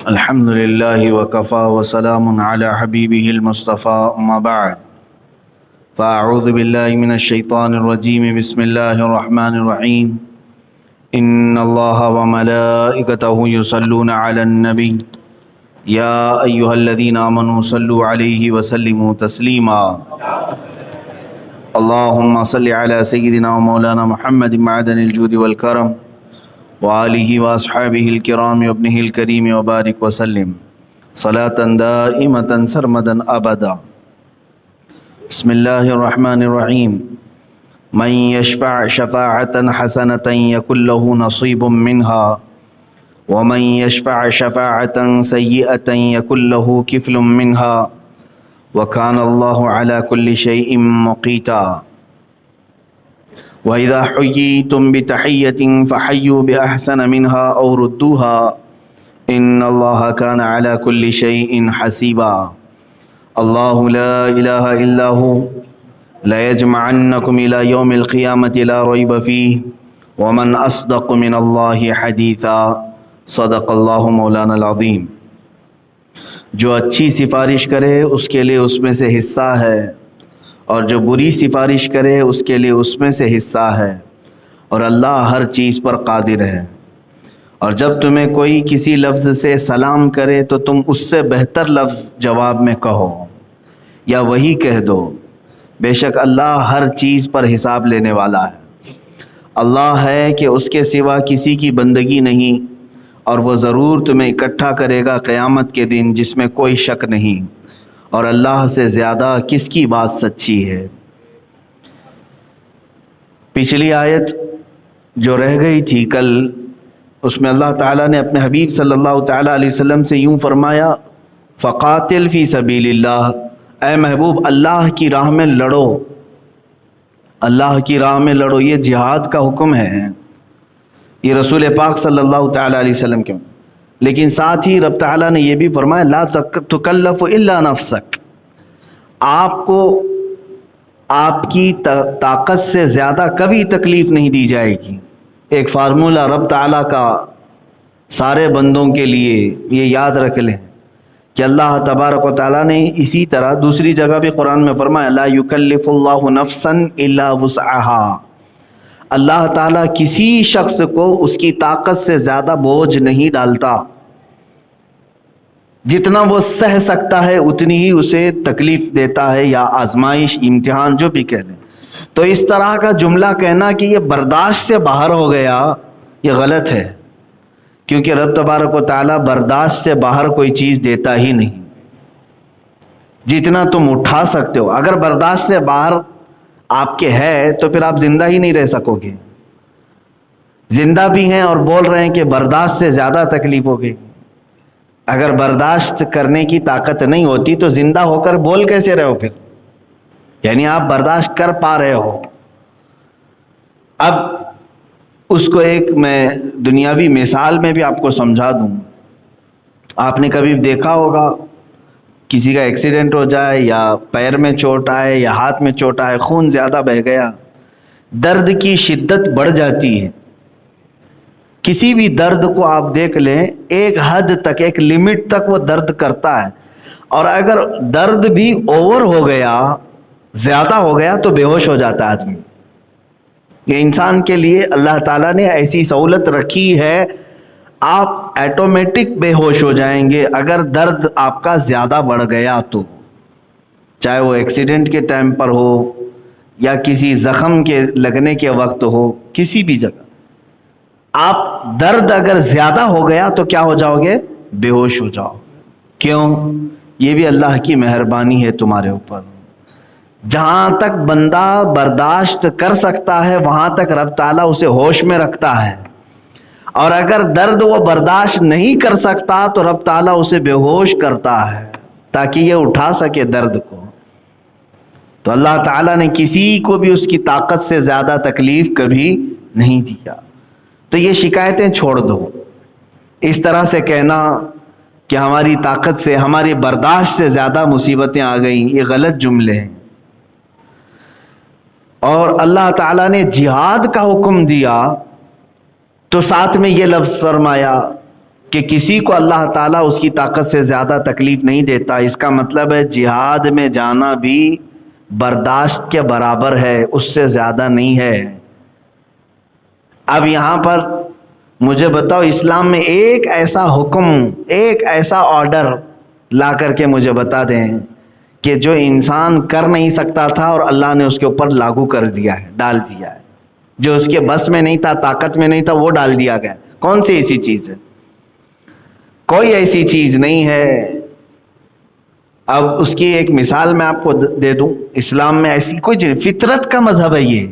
الحمد لله وكفى وسلام على حبيبه المصطفى أما بعد فأعوذ بالله من الشيطان الرجيم بسم الله الرحمن الرحيم إن الله وملائكته يصلون على النبي يا أيها الذين آمنوا صلوا عليه وسلموا تسليما اللهم صل على سيدنا ومولانا محمد معدن الجود والكرم وآلہ واصحابہ الکرام وابنہ الکریم وبارک وسلم صلاة دائمة سرمدا ابدا. بسم اللہ الرحمن الرحیم. من یشفع شفاعة حسنة یکن له نصیب منها ومن یشفع شفاعة سیئة یکن له کفل منها وکان اللہ علی کل شیء مقیتا. وَإِذَا حُيِّيتُم بِتَحِيَّةٍ فَحَيُّوا بِأَحْسَنَ مِنْهَا أَوْ رُدُّوهَا إِنَّ اللَّهَ كَانَ عَلَى كُلِّ شَيْءٍ حَسِيبًا. اللَّهُ لَا إِلَهَ إِلَّا هُوَ لَيَجْمَعَنَّكُمْ إِلَى يَوْمِ الْقِيَامَةِ لَا رَيْبَ فِيهِ وَمَنْ أَصْدَقُ مِنَ اللَّهِ حَدِيثًا. صدق اللہ مولانا العظیم. جو اچھی سفارش کرے اس کے لیے اس میں سے حصہ ہے، اور جو بری سفارش کرے اس کے لیے اس میں سے حصہ ہے، اور اللہ ہر چیز پر قادر ہے. اور جب تمہیں کوئی کسی لفظ سے سلام کرے تو تم اس سے بہتر لفظ جواب میں کہو یا وہی کہہ دو. بے شک اللہ ہر چیز پر حساب لینے والا ہے. اللہ ہے کہ اس کے سوا کسی کی بندگی نہیں، اور وہ ضرور تمہیں اکٹھا کرے گا قیامت کے دن جس میں کوئی شک نہیں، اور اللہ سے زیادہ کس کی بات سچی ہے. پچھلی آیت جو رہ گئی تھی کل، اس میں اللہ تعالیٰ نے اپنے حبیب صلی اللہ تعالیٰ علیہ وسلم سے یوں فرمایا، فقاتل فی سبیل اللہ. اے محبوب اللہ کی راہ میں لڑو، اللہ کی راہ میں لڑو. یہ جہاد کا حکم ہے، یہ رسول پاک صلی اللہ تعالیٰ علیہ وسلم کے. لیکن ساتھ ہی رب تعالیٰ نے یہ بھی فرمایا لا تکلف الا نفسک. آپ کو آپ کی طاقت سے زیادہ کبھی تکلیف نہیں دی جائے گی. ایک فارمولہ رب تعالیٰ کا سارے بندوں کے لیے یہ یاد رکھ لیں کہ اللہ تبارک و تعالیٰ نے اسی طرح دوسری جگہ بھی قرآن میں فرمایا لا یکلف اللہ نفسا الا وسعها. اللہ تعالیٰ کسی شخص کو اس کی طاقت سے زیادہ بوجھ نہیں ڈالتا. جتنا وہ سہ سکتا ہے اتنی ہی اسے تکلیف دیتا ہے، یا آزمائش، امتحان، جو بھی کہہ لیں. تو اس طرح کا جملہ کہنا کہ یہ برداشت سے باہر ہو گیا، یہ غلط ہے، کیونکہ رب تبارک و تعالیٰ برداشت سے باہر کوئی چیز دیتا ہی نہیں. جتنا تم اٹھا سکتے ہو، اگر برداشت سے باہر آپ کے ہے تو پھر آپ زندہ ہی نہیں رہ سکو گے. زندہ بھی ہیں اور بول رہے ہیں کہ برداشت سے زیادہ تکلیف ہوگی. اگر برداشت کرنے کی طاقت نہیں ہوتی تو زندہ ہو کر بول کیسے رہے ہو پھر؟ یعنی آپ برداشت کر پا رہے ہو. اب اس کو ایک میں دنیاوی مثال میں بھی آپ کو سمجھا دوں. آپ نے کبھی دیکھا ہوگا کسی کا ایکسیڈنٹ ہو جائے، یا پیر میں چوٹ آئے، یا ہاتھ میں چوٹ آئے، خون زیادہ بہہ گیا، درد کی شدت بڑھ جاتی ہے. کسی بھی درد کو آپ دیکھ لیں، ایک حد تک، ایک لمٹ تک وہ درد کرتا ہے، اور اگر درد بھی اوور ہو گیا، زیادہ ہو گیا، تو بے ہوش ہو جاتا ہے آدمی. یہ انسان کے لیے اللہ تعالیٰ نے ایسی سہولت رکھی ہے، آپ ایٹومیٹک بے ہوش ہو جائیں گے اگر درد آپ کا زیادہ بڑھ گیا تو. چاہے وہ ایکسیڈنٹ کے ٹائم پر ہو یا کسی زخم کے لگنے کے وقت ہو، کسی بھی جگہ آپ درد اگر زیادہ ہو گیا تو کیا ہو جاؤ گے؟ بے ہوش ہو جاؤ. کیوں؟ یہ بھی اللہ کی مہربانی ہے تمہارے اوپر. جہاں تک بندہ برداشت کر سکتا ہے وہاں تک رب تعالیٰ اسے ہوش میں رکھتا ہے، اور اگر درد وہ برداشت نہیں کر سکتا تو رب تعالیٰ اسے بے ہوش کرتا ہے تاکہ یہ اٹھا سکے درد کو. تو اللہ تعالیٰ نے کسی کو بھی اس کی طاقت سے زیادہ تکلیف کبھی نہیں دیا. تو یہ شکایتیں چھوڑ دو. اس طرح سے کہنا کہ ہماری طاقت سے، ہماری برداشت سے زیادہ مصیبتیں آ گئیں، یہ غلط جملے ہیں. اور اللہ تعالیٰ نے جہاد کا حکم دیا تو ساتھ میں یہ لفظ فرمایا کہ کسی کو اللہ تعالیٰ اس کی طاقت سے زیادہ تکلیف نہیں دیتا، اس کا مطلب ہے جہاد میں جانا بھی برداشت کے برابر ہے، اس سے زیادہ نہیں ہے۔ اب یہاں پر مجھے بتاؤ، اسلام میں ایک ایسا حکم، ایک ایسا آرڈر لا کر کے مجھے بتا دیں کہ جو انسان کر نہیں سکتا تھا اور اللہ نے اس کے اوپر لاگو کر دیا ہے، ڈال دیا ہے، جو اس کے بس میں نہیں تھا، طاقت میں نہیں تھا، وہ ڈال دیا گیا۔ کون سی ایسی چیز ہے؟ کوئی ایسی چیز نہیں ہے۔ اب اس کی ایک مثال میں آپ کو دے دوں، اسلام میں ایسی کوئی چیز، فطرت کا مذہب ہے یہ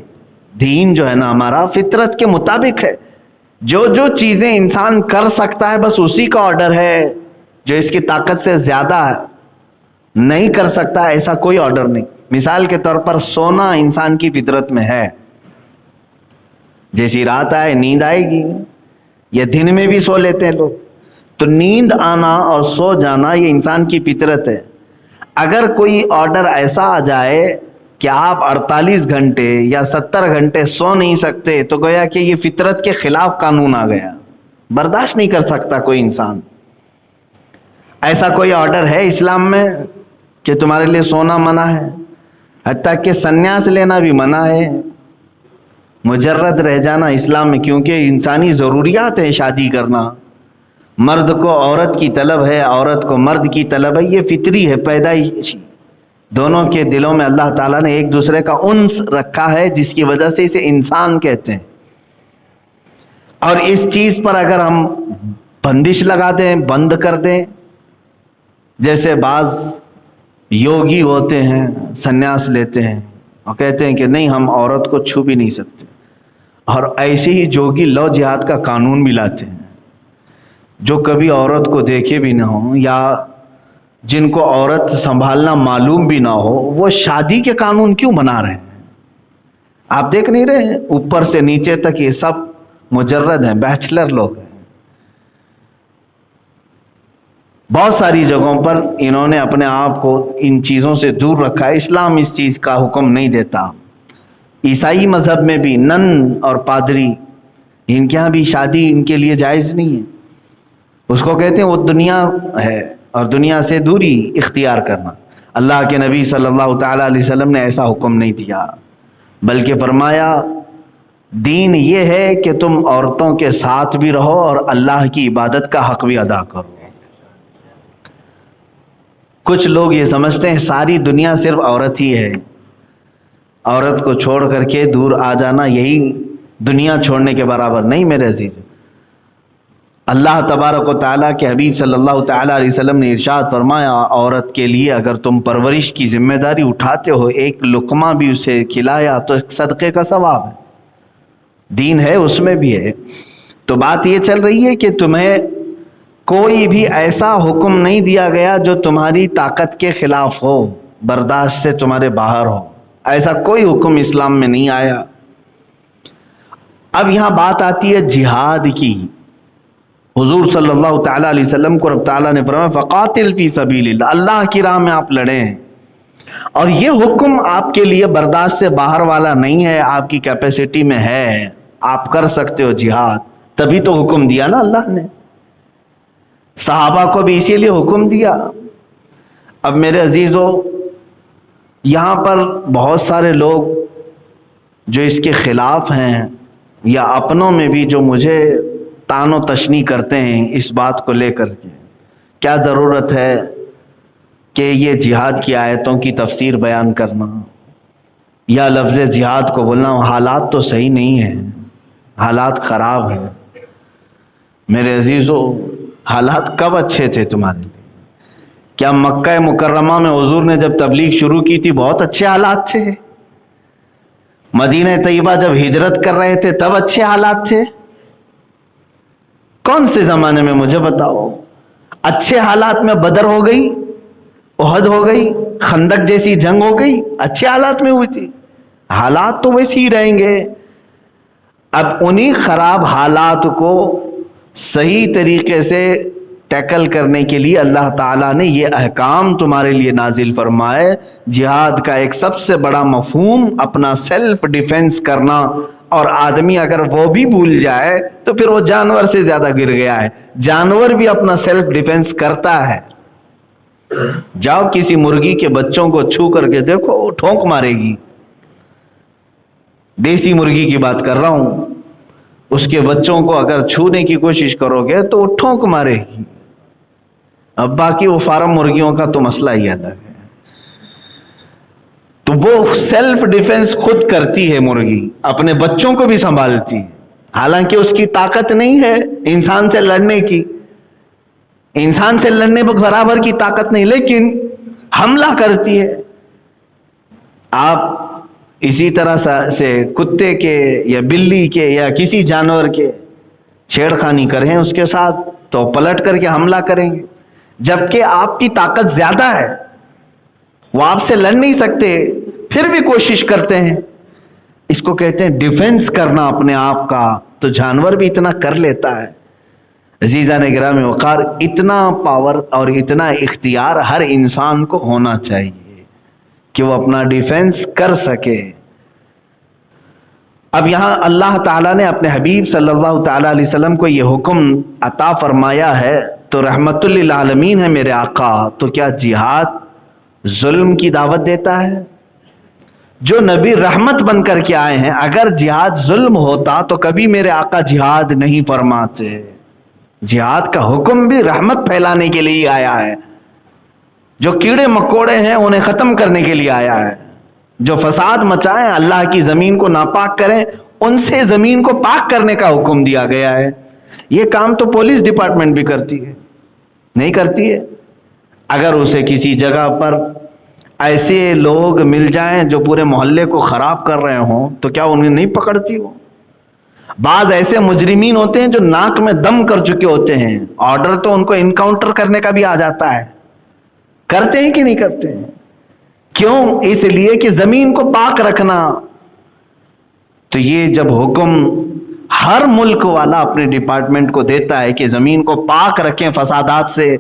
دین جو ہے نا ہمارا، فطرت کے مطابق ہے۔ جو جو چیزیں انسان کر سکتا ہے بس اسی کا آرڈر ہے، جو اس کی طاقت سے زیادہ نہیں کر سکتا ایسا کوئی آرڈر نہیں۔ مثال کے طور پر سونا انسان کی فطرت میں ہے، جیسی رات آئے نیند آئے گی، یا دن میں بھی سو لیتے ہیں لوگ، تو نیند آنا اور سو جانا یہ انسان کی فطرت ہے۔ اگر کوئی آرڈر ایسا آ جائے کہ آپ 48 گھنٹے یا 70 گھنٹے سو نہیں سکتے، تو گویا کہ یہ فطرت کے خلاف قانون آ گیا، برداشت نہیں کر سکتا کوئی انسان۔ ایسا کوئی آرڈر ہے اسلام میں کہ تمہارے لیے سونا منع ہے؟ حتیٰ کہ سنیاس لینا بھی منع ہے، مجرد رہ جانا اسلام میں، کیونکہ انسانی ضروریات ہے شادی کرنا، مرد کو عورت کی طلب ہے، عورت کو مرد کی طلب ہے، یہ فطری ہے، پیدائشی۔ دونوں کے دلوں میں اللہ تعالیٰ نے ایک دوسرے کا انس رکھا ہے، جس کی وجہ سے اسے انسان کہتے ہیں۔ اور اس چیز پر اگر ہم بندش لگا دیں، بند کر دیں، جیسے بعض یوگی ہوتے ہیں سنیاس لیتے ہیں اور کہتے ہیں کہ نہیں ہم عورت کو چھو بھی نہیں سکتے، اور ایسے ہی جوگی لو جہاد کا قانون بھی لاتے ہیں، جو کبھی عورت کو دیکھے بھی نہ ہوں یا جن کو عورت سنبھالنا معلوم بھی نہ ہو، وہ شادی کے قانون کیوں بنا رہے ہیں؟ آپ دیکھ نہیں رہے ہیں اوپر سے نیچے تک یہ سب مجرد ہیں، بیچلر لوگ ہیں۔ بہت ساری جگہوں پر انہوں نے اپنے آپ کو ان چیزوں سے دور رکھا ہے۔ اسلام اس چیز کا حکم نہیں دیتا۔ عیسائی مذہب میں بھی نن اور پادری، ان کے ہاں بھی شادی ان کے لیے جائز نہیں ہے، اس کو کہتے ہیں وہ دنیا ہے، اور دنیا سے دوری اختیار کرنا۔ اللہ کے نبی صلی اللہ تعالیٰ علیہ وسلم نے ایسا حکم نہیں دیا، بلکہ فرمایا دین یہ ہے کہ تم عورتوں کے ساتھ بھی رہو اور اللہ کی عبادت کا حق بھی ادا کرو۔ کچھ لوگ یہ سمجھتے ہیں ساری دنیا صرف عورت ہی ہے، عورت کو چھوڑ کر کے دور آ جانا یہی دنیا چھوڑنے کے برابر نہیں۔ میرے عزیز، اللہ تبارک و تعالیٰ کے حبیب صلی اللہ تعالیٰ علیہ وسلم نے ارشاد فرمایا، عورت کے لیے اگر تم پرورش کی ذمہ داری اٹھاتے ہو، ایک لقمہ بھی اسے کھلایا تو صدقے کا ثواب ہے۔ دین ہے، اس میں بھی ہے۔ تو بات یہ چل رہی ہے کہ تمہیں کوئی بھی ایسا حکم نہیں دیا گیا جو تمہاری طاقت کے خلاف ہو، برداشت سے تمہارے باہر ہو، ایسا کوئی حکم اسلام میں نہیں آیا۔ اب یہاں بات آتی ہے جہاد کی۔ حضور صلی اللہ تعالیٰ علیہ وسلم کو رب تعالیٰ نے فرمایا فقاتل فی سبیل اللہ، اللہ کی راہ میں آپ لڑیں، اور یہ حکم آپ کے لیے برداشت سے باہر والا نہیں ہے، آپ کی کیپیسٹی میں ہے، آپ کر سکتے ہو جہاد، تبھی تو حکم دیا نا اللہ نے۔ صحابہ کو بھی اسی لیے حکم دیا۔ اب میرے عزیزو، یہاں پر بہت سارے لوگ جو اس کے خلاف ہیں، یا اپنوں میں بھی جو مجھے تان و تشنی کرتے ہیں اس بات کو لے کر کے، کیا ضرورت ہے کہ یہ جہاد کی آیتوں کی تفسیر بیان کرنا یا لفظ جہاد کو بولنا؟ حالات تو صحیح نہیں ہیں، حالات خراب ہیں۔ میرے عزیزو، حالات کب اچھے تھے تمہارے لیے؟ کیا مکہ مکرمہ میں حضور نے جب تبلیغ شروع کی تھی بہت اچھے حالات تھے؟ مدینہ طیبہ جب ہجرت کر رہے تھے تب اچھے حالات تھے؟ کون سے زمانے میں مجھے بتاؤ؟ اچھے حالات میں بدر ہو گئی، احد ہو گئی، خندق جیسی جنگ ہو گئی، اچھے حالات میں ہوئی تھی۔ حالات تو ویسے ہی رہیں گے۔ اب انہی خراب حالات کو صحیح طریقے سے ٹیکل کرنے کے لیے اللہ تعالیٰ نے یہ احکام تمہارے لیے نازل فرمائے. جہاد کا ایک سب سے بڑا مفہوم اپنا سیلف ڈیفنس کرنا، اور آدمی اگر وہ بھی بھول جائے تو پھر وہ جانور سے زیادہ گر گیا ہے. جانور بھی اپنا سیلف ڈیفنس کرتا ہے. جاؤ کسی مرغی کے بچوں کو چھو کر کے دیکھو، وہ ٹھونک مارے گی. دیسی مرغی کی بات کر رہا ہوں. اس کے بچوں کو اگر چھونے کی کوشش کرو گے تو وہ ٹھونک مارے گی. اب باقی وہ فارم مرغیوں کا تو مسئلہ ہی الگ ہے. تو وہ سیلف ڈیفنس خود کرتی ہے مرغی، اپنے بچوں کو بھی سنبھالتی ہے. حالانکہ اس کی طاقت نہیں ہے انسان سے لڑنے کی، انسان سے لڑنے برابر کی طاقت نہیں، لیکن حملہ کرتی ہے. آپ اسی طرح سے کتے کے یا بلی کے یا کسی جانور کے چھیڑخانی کریں اس کے ساتھ تو پلٹ کر کے حملہ کریں گے، جبکہ آپ کی طاقت زیادہ ہے، وہ آپ سے لڑ نہیں سکتے پھر بھی کوشش کرتے ہیں. اس کو کہتے ہیں ڈیفنس کرنا اپنے آپ کا. تو جانور بھی اتنا کر لیتا ہے. عزیزان گرامی وقار، اتنا پاور اور اتنا اختیار ہر انسان کو ہونا چاہیے کہ وہ اپنا ڈیفنس کر سکے. اب یہاں اللہ تعالیٰ نے اپنے حبیب صلی اللہ تعالیٰ علیہ وسلم کو یہ حکم عطا فرمایا ہے تو رحمت للعالمین ہے میرے آقا. تو کیا جہاد ظلم کی دعوت دیتا ہے؟ جو نبی رحمت بن کر کے آئے ہیں، اگر جہاد ظلم ہوتا تو کبھی میرے آقا جہاد نہیں فرماتے. جہاد کا حکم بھی رحمت پھیلانے کے لیے آیا ہے. جو کیڑے مکوڑے ہیں انہیں ختم کرنے کے لیے آیا ہے. جو فساد مچائیں، اللہ کی زمین کو ناپاک کریں، ان سے زمین کو پاک کرنے کا حکم دیا گیا ہے. یہ کام تو پولیس ڈپارٹمنٹ بھی کرتی ہے، نہیں کرتی ہے؟ اگر اسے کسی جگہ پر ایسے لوگ مل جائیں جو پورے محلے کو خراب کر رہے ہوں تو کیا انہیں نہیں پکڑتی ہو؟ بعض ایسے مجرمین ہوتے ہیں جو ناک میں دم کر چکے ہوتے ہیں، آرڈر تو ان کو انکاؤنٹر کرنے کا بھی آ جاتا ہے. کرتے ہیں کہ نہیں کرتے ہیں؟ کیوں؟ اس لیے کہ زمین کو پاک رکھنا. تو یہ جب حکم ہر ملک والا اپنے ڈپارٹمنٹ کو دیتا ہے کہ زمین کو پاک رکھیں فسادات سے،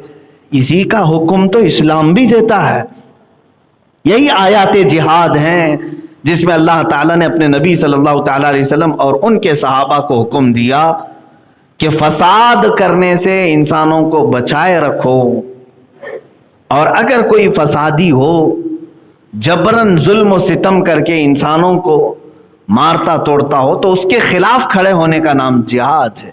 اسی کا حکم تو اسلام بھی دیتا ہے. یہی آیات جہاد ہیں جس میں اللہ تعالیٰ نے اپنے نبی صلی اللہ تعالیٰ علیہ وسلم اور ان کے صحابہ کو حکم دیا کہ فساد کرنے سے انسانوں کو بچائے رکھو، اور اگر کوئی فسادی ہو جبراً ظلم و ستم کر کے انسانوں کو مارتا توڑتا ہو تو اس کے خلاف کھڑے ہونے کا نام جہاد ہے.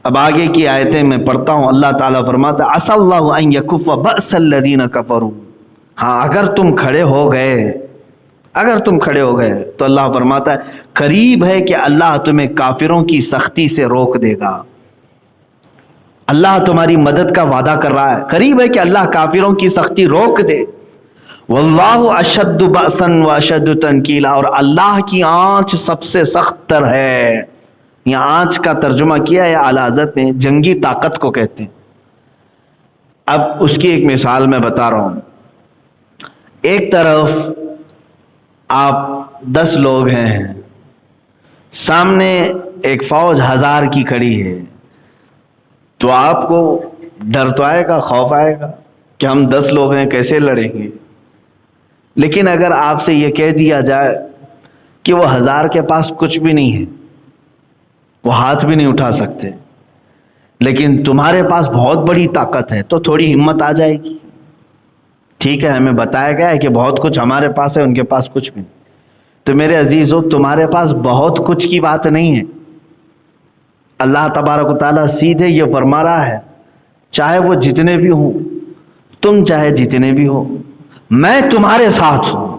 اب آگے کی آیتیں میں پڑھتا ہوں. اللہ تعالیٰ فرماتا ہے عسى اللہ ان یکف بأس الذین کفروا. ہاں اگر تم کھڑے ہو گئے تو اللہ فرماتا ہے قریب ہے کہ اللہ تمہیں کافروں کی سختی سے روک دے گا. اللہ تمہاری مدد کا وعدہ کر رہا ہے، قریب ہے کہ اللہ کافروں کی سختی روک دے. واللہ اشد بأسا واشد تنکیلا، اور اللہ کی آنچ سب سے سخت تر ہے. یہ آنچ کا ترجمہ کیا ہے اعلیٰ حضرت نے، جنگی طاقت کو کہتے ہیں. اب اس کی ایک مثال میں بتا رہا ہوں. ایک طرف آپ 10 لوگ ہیں، سامنے ایک فوج 1000 کی کھڑی ہے، تو آپ کو ڈر تو آئے گا، خوف آئے گا کہ ہم 10 لوگ ہیں کیسے لڑیں گے. لیکن اگر آپ سے یہ کہہ دیا جائے کہ وہ 1000 کے پاس کچھ بھی نہیں ہے، وہ ہاتھ بھی نہیں اٹھا سکتے، لیکن تمہارے پاس بہت بڑی طاقت ہے، تو تھوڑی ہمت آ جائے گی. ٹھیک ہے، ہمیں بتایا گیا ہے کہ بہت کچھ ہمارے پاس ہے، ان کے پاس کچھ بھی نہیں. تو میرے عزیزو، تمہارے پاس بہت کچھ کی بات نہیں ہے. اللہ تبارک و تعالیٰ سیدھے یہ فرما رہا ہے چاہے وہ جتنے بھی ہوں، تم چاہے جتنے بھی ہو، میں تمہارے ساتھ ہوں.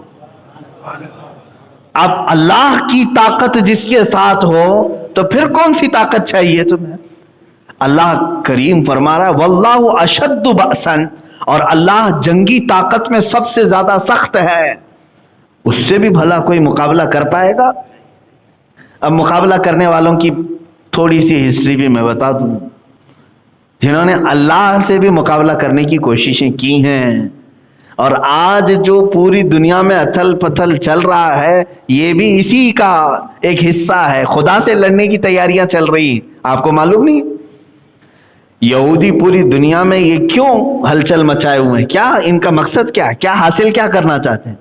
اب اللہ کی طاقت جس کے ساتھ ہو تو پھر کون سی طاقت چاہیے تمہیں؟ اللہ کریم فرما رہا ہے واللہ اشد بأسا، اور اللہ جنگی طاقت میں سب سے زیادہ سخت ہے. اس سے بھی بھلا کوئی مقابلہ کر پائے گا؟ اب مقابلہ کرنے والوں کی تھوڑی سی ہسٹری بھی میں بتا دوں، جنہوں نے اللہ سے بھی مقابلہ کرنے کی کوششیں کی ہیں، اور آج جو پوری دنیا میں اتھل پتھل چل رہا ہے یہ بھی اسی کا ایک حصہ ہے. خدا سے لڑنے کی تیاریاں چل رہی، آپ کو معلوم نہیں؟ یہودی پوری دنیا میں یہ کیوں ہلچل مچائے ہوئے ہیں؟ کیا ان کا مقصد کیا ہے؟ کیا حاصل کیا کرنا چاہتے ہیں؟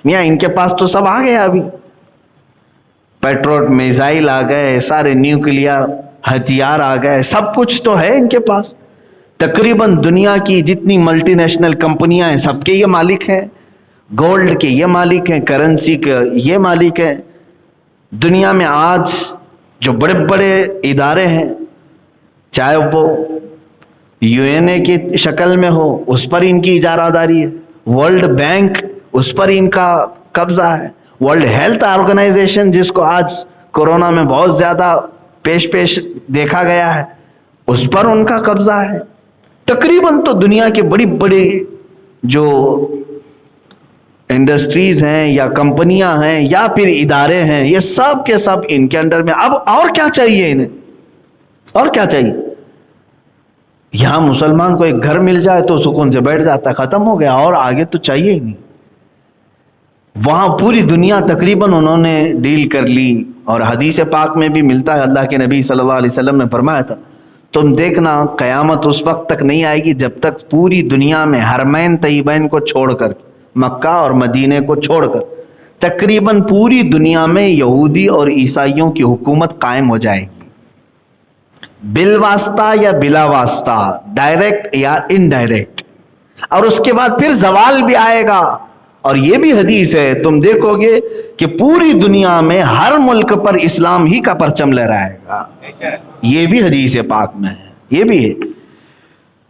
میاں ان کے پاس تو سب آ گیا، ابھی پیٹروٹ میزائل آ گئے، سارے نیوکلیئر ہتھیار آ گئے، سب کچھ تو ہے ان کے پاس. تقریباً دنیا کی جتنی ملٹی نیشنل کمپنیاں ہیں سب کے یہ مالک ہیں، گولڈ کے یہ مالک ہیں، کرنسی کے یہ مالک ہیں. دنیا میں آج جو بڑے بڑے ادارے ہیں، چاہے وہ UN کی شکل میں ہو، اس پر ان کی اجارہ داری ہے. ورلڈ بینک، اس پر ان کا قبضہ ہے. ورلڈ ہیلتھ آرگنائزیشن، جس کو آج کورونا میں بہت زیادہ پیش دیکھا گیا ہے، اس پر ان کا قبضہ ہے. تقریباً تو دنیا کے بڑی بڑی جو انڈسٹریز ہیں یا کمپنیاں ہیں یا پھر ادارے ہیں، یہ سب کے سب ان کے انڈر میں. اب اور کیا چاہیے انہیں؟ اور کیا چاہیے؟ یہاں مسلمان کو ایک گھر مل جائے تو سکون سے بیٹھ جاتا ہے، ختم ہو گیا، اور آگے تو چاہیے ہی نہیں. وہاں پوری دنیا تقریباً انہوں نے ڈیل کر لی. اور حدیث پاک میں بھی ملتا ہے، اللہ کے نبی صلی اللہ علیہ وسلم نے فرمایا تھا، تم دیکھنا قیامت اس وقت تک نہیں آئے گی جب تک پوری دنیا میں حرمین طیبین کو چھوڑ کر، مکہ اور مدینے کو چھوڑ کر، تقریباً پوری دنیا میں یہودی اور عیسائیوں کی حکومت قائم ہو جائے گی، بالواسطہ یا بلا واسطہ، ڈائریکٹ یا انڈائریکٹ. اور اس کے بعد پھر زوال بھی آئے گا. اور یہ بھی حدیث ہے، تم دیکھو گے کہ پوری دنیا میں ہر ملک پر اسلام ہی کا پرچم لہرائے گا. یہ بھی حدیث پاک میں ہے، یہ بھی ہے.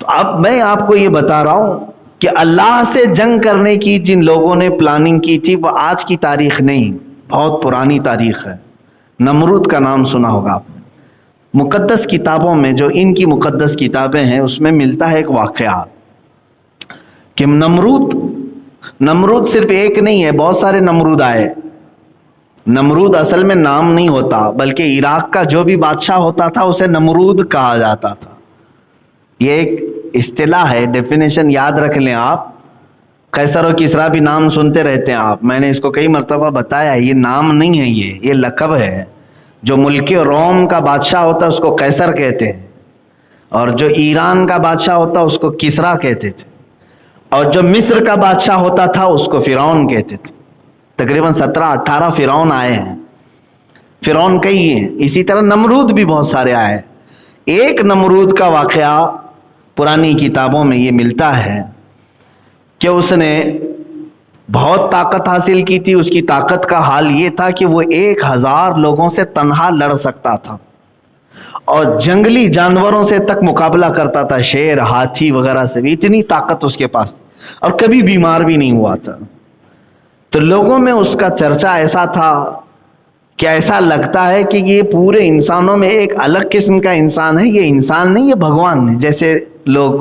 تو اب میں آپ کو یہ بتا رہا ہوں کہ اللہ سے جنگ کرنے کی جن لوگوں نے پلاننگ کی تھی وہ آج کی تاریخ نہیں، بہت پرانی تاریخ ہے. نمرود کا نام سنا ہوگا آپ نے. مقدس کتابوں میں، جو ان کی مقدس کتابیں ہیں، اس میں ملتا ہے ایک واقعہ کہ نمرود صرف ایک نہیں ہے، بہت سارے نمرود آئے. نمرود اصل میں نام نہیں ہوتا، بلکہ عراق کا جو بھی بادشاہ ہوتا تھا اسے نمرود کہا جاتا تھا. یہ ایک اصطلاح ہے، ڈیفینیشن یاد رکھ لیں آپ. قیصر و کسریٰ بھی نام سنتے رہتے ہیں آپ، میں نے اس کو کئی مرتبہ بتایا ہے، یہ نام نہیں ہے، یہ لقب ہے. جو ملک روم کا بادشاہ ہوتا ہے اس کو قیصر کہتے ہیں، اور جو ایران کا بادشاہ ہوتا اس کو کسریٰ کہتے تھے، اور جو مصر کا بادشاہ ہوتا تھا اس کو فرعون کہتے تھے. تقریباً 17-18 فرعون آئے ہیں، فرعون کئی ہیں. اسی طرح نمرود بھی بہت سارے آئے. ایک نمرود کا واقعہ پرانی کتابوں میں یہ ملتا ہے کہ اس نے بہت طاقت حاصل کی تھی. اس کی طاقت کا حال یہ تھا کہ وہ 1000 لوگوں سے تنہا لڑ سکتا تھا، اور جنگلی جانوروں سے تک مقابلہ کرتا تھا، شیر، ہاتھی وغیرہ سے بھی. اتنی طاقت اس کے پاس، اور کبھی بیمار بھی نہیں ہوا تھا. تو لوگوں میں اس کا چرچا ایسا تھا کہ ایسا لگتا ہے کہ یہ پورے انسانوں میں ایک الگ قسم کا انسان ہے. یہ انسان نہیں، یہ بھگوان ہے. جیسے لوگ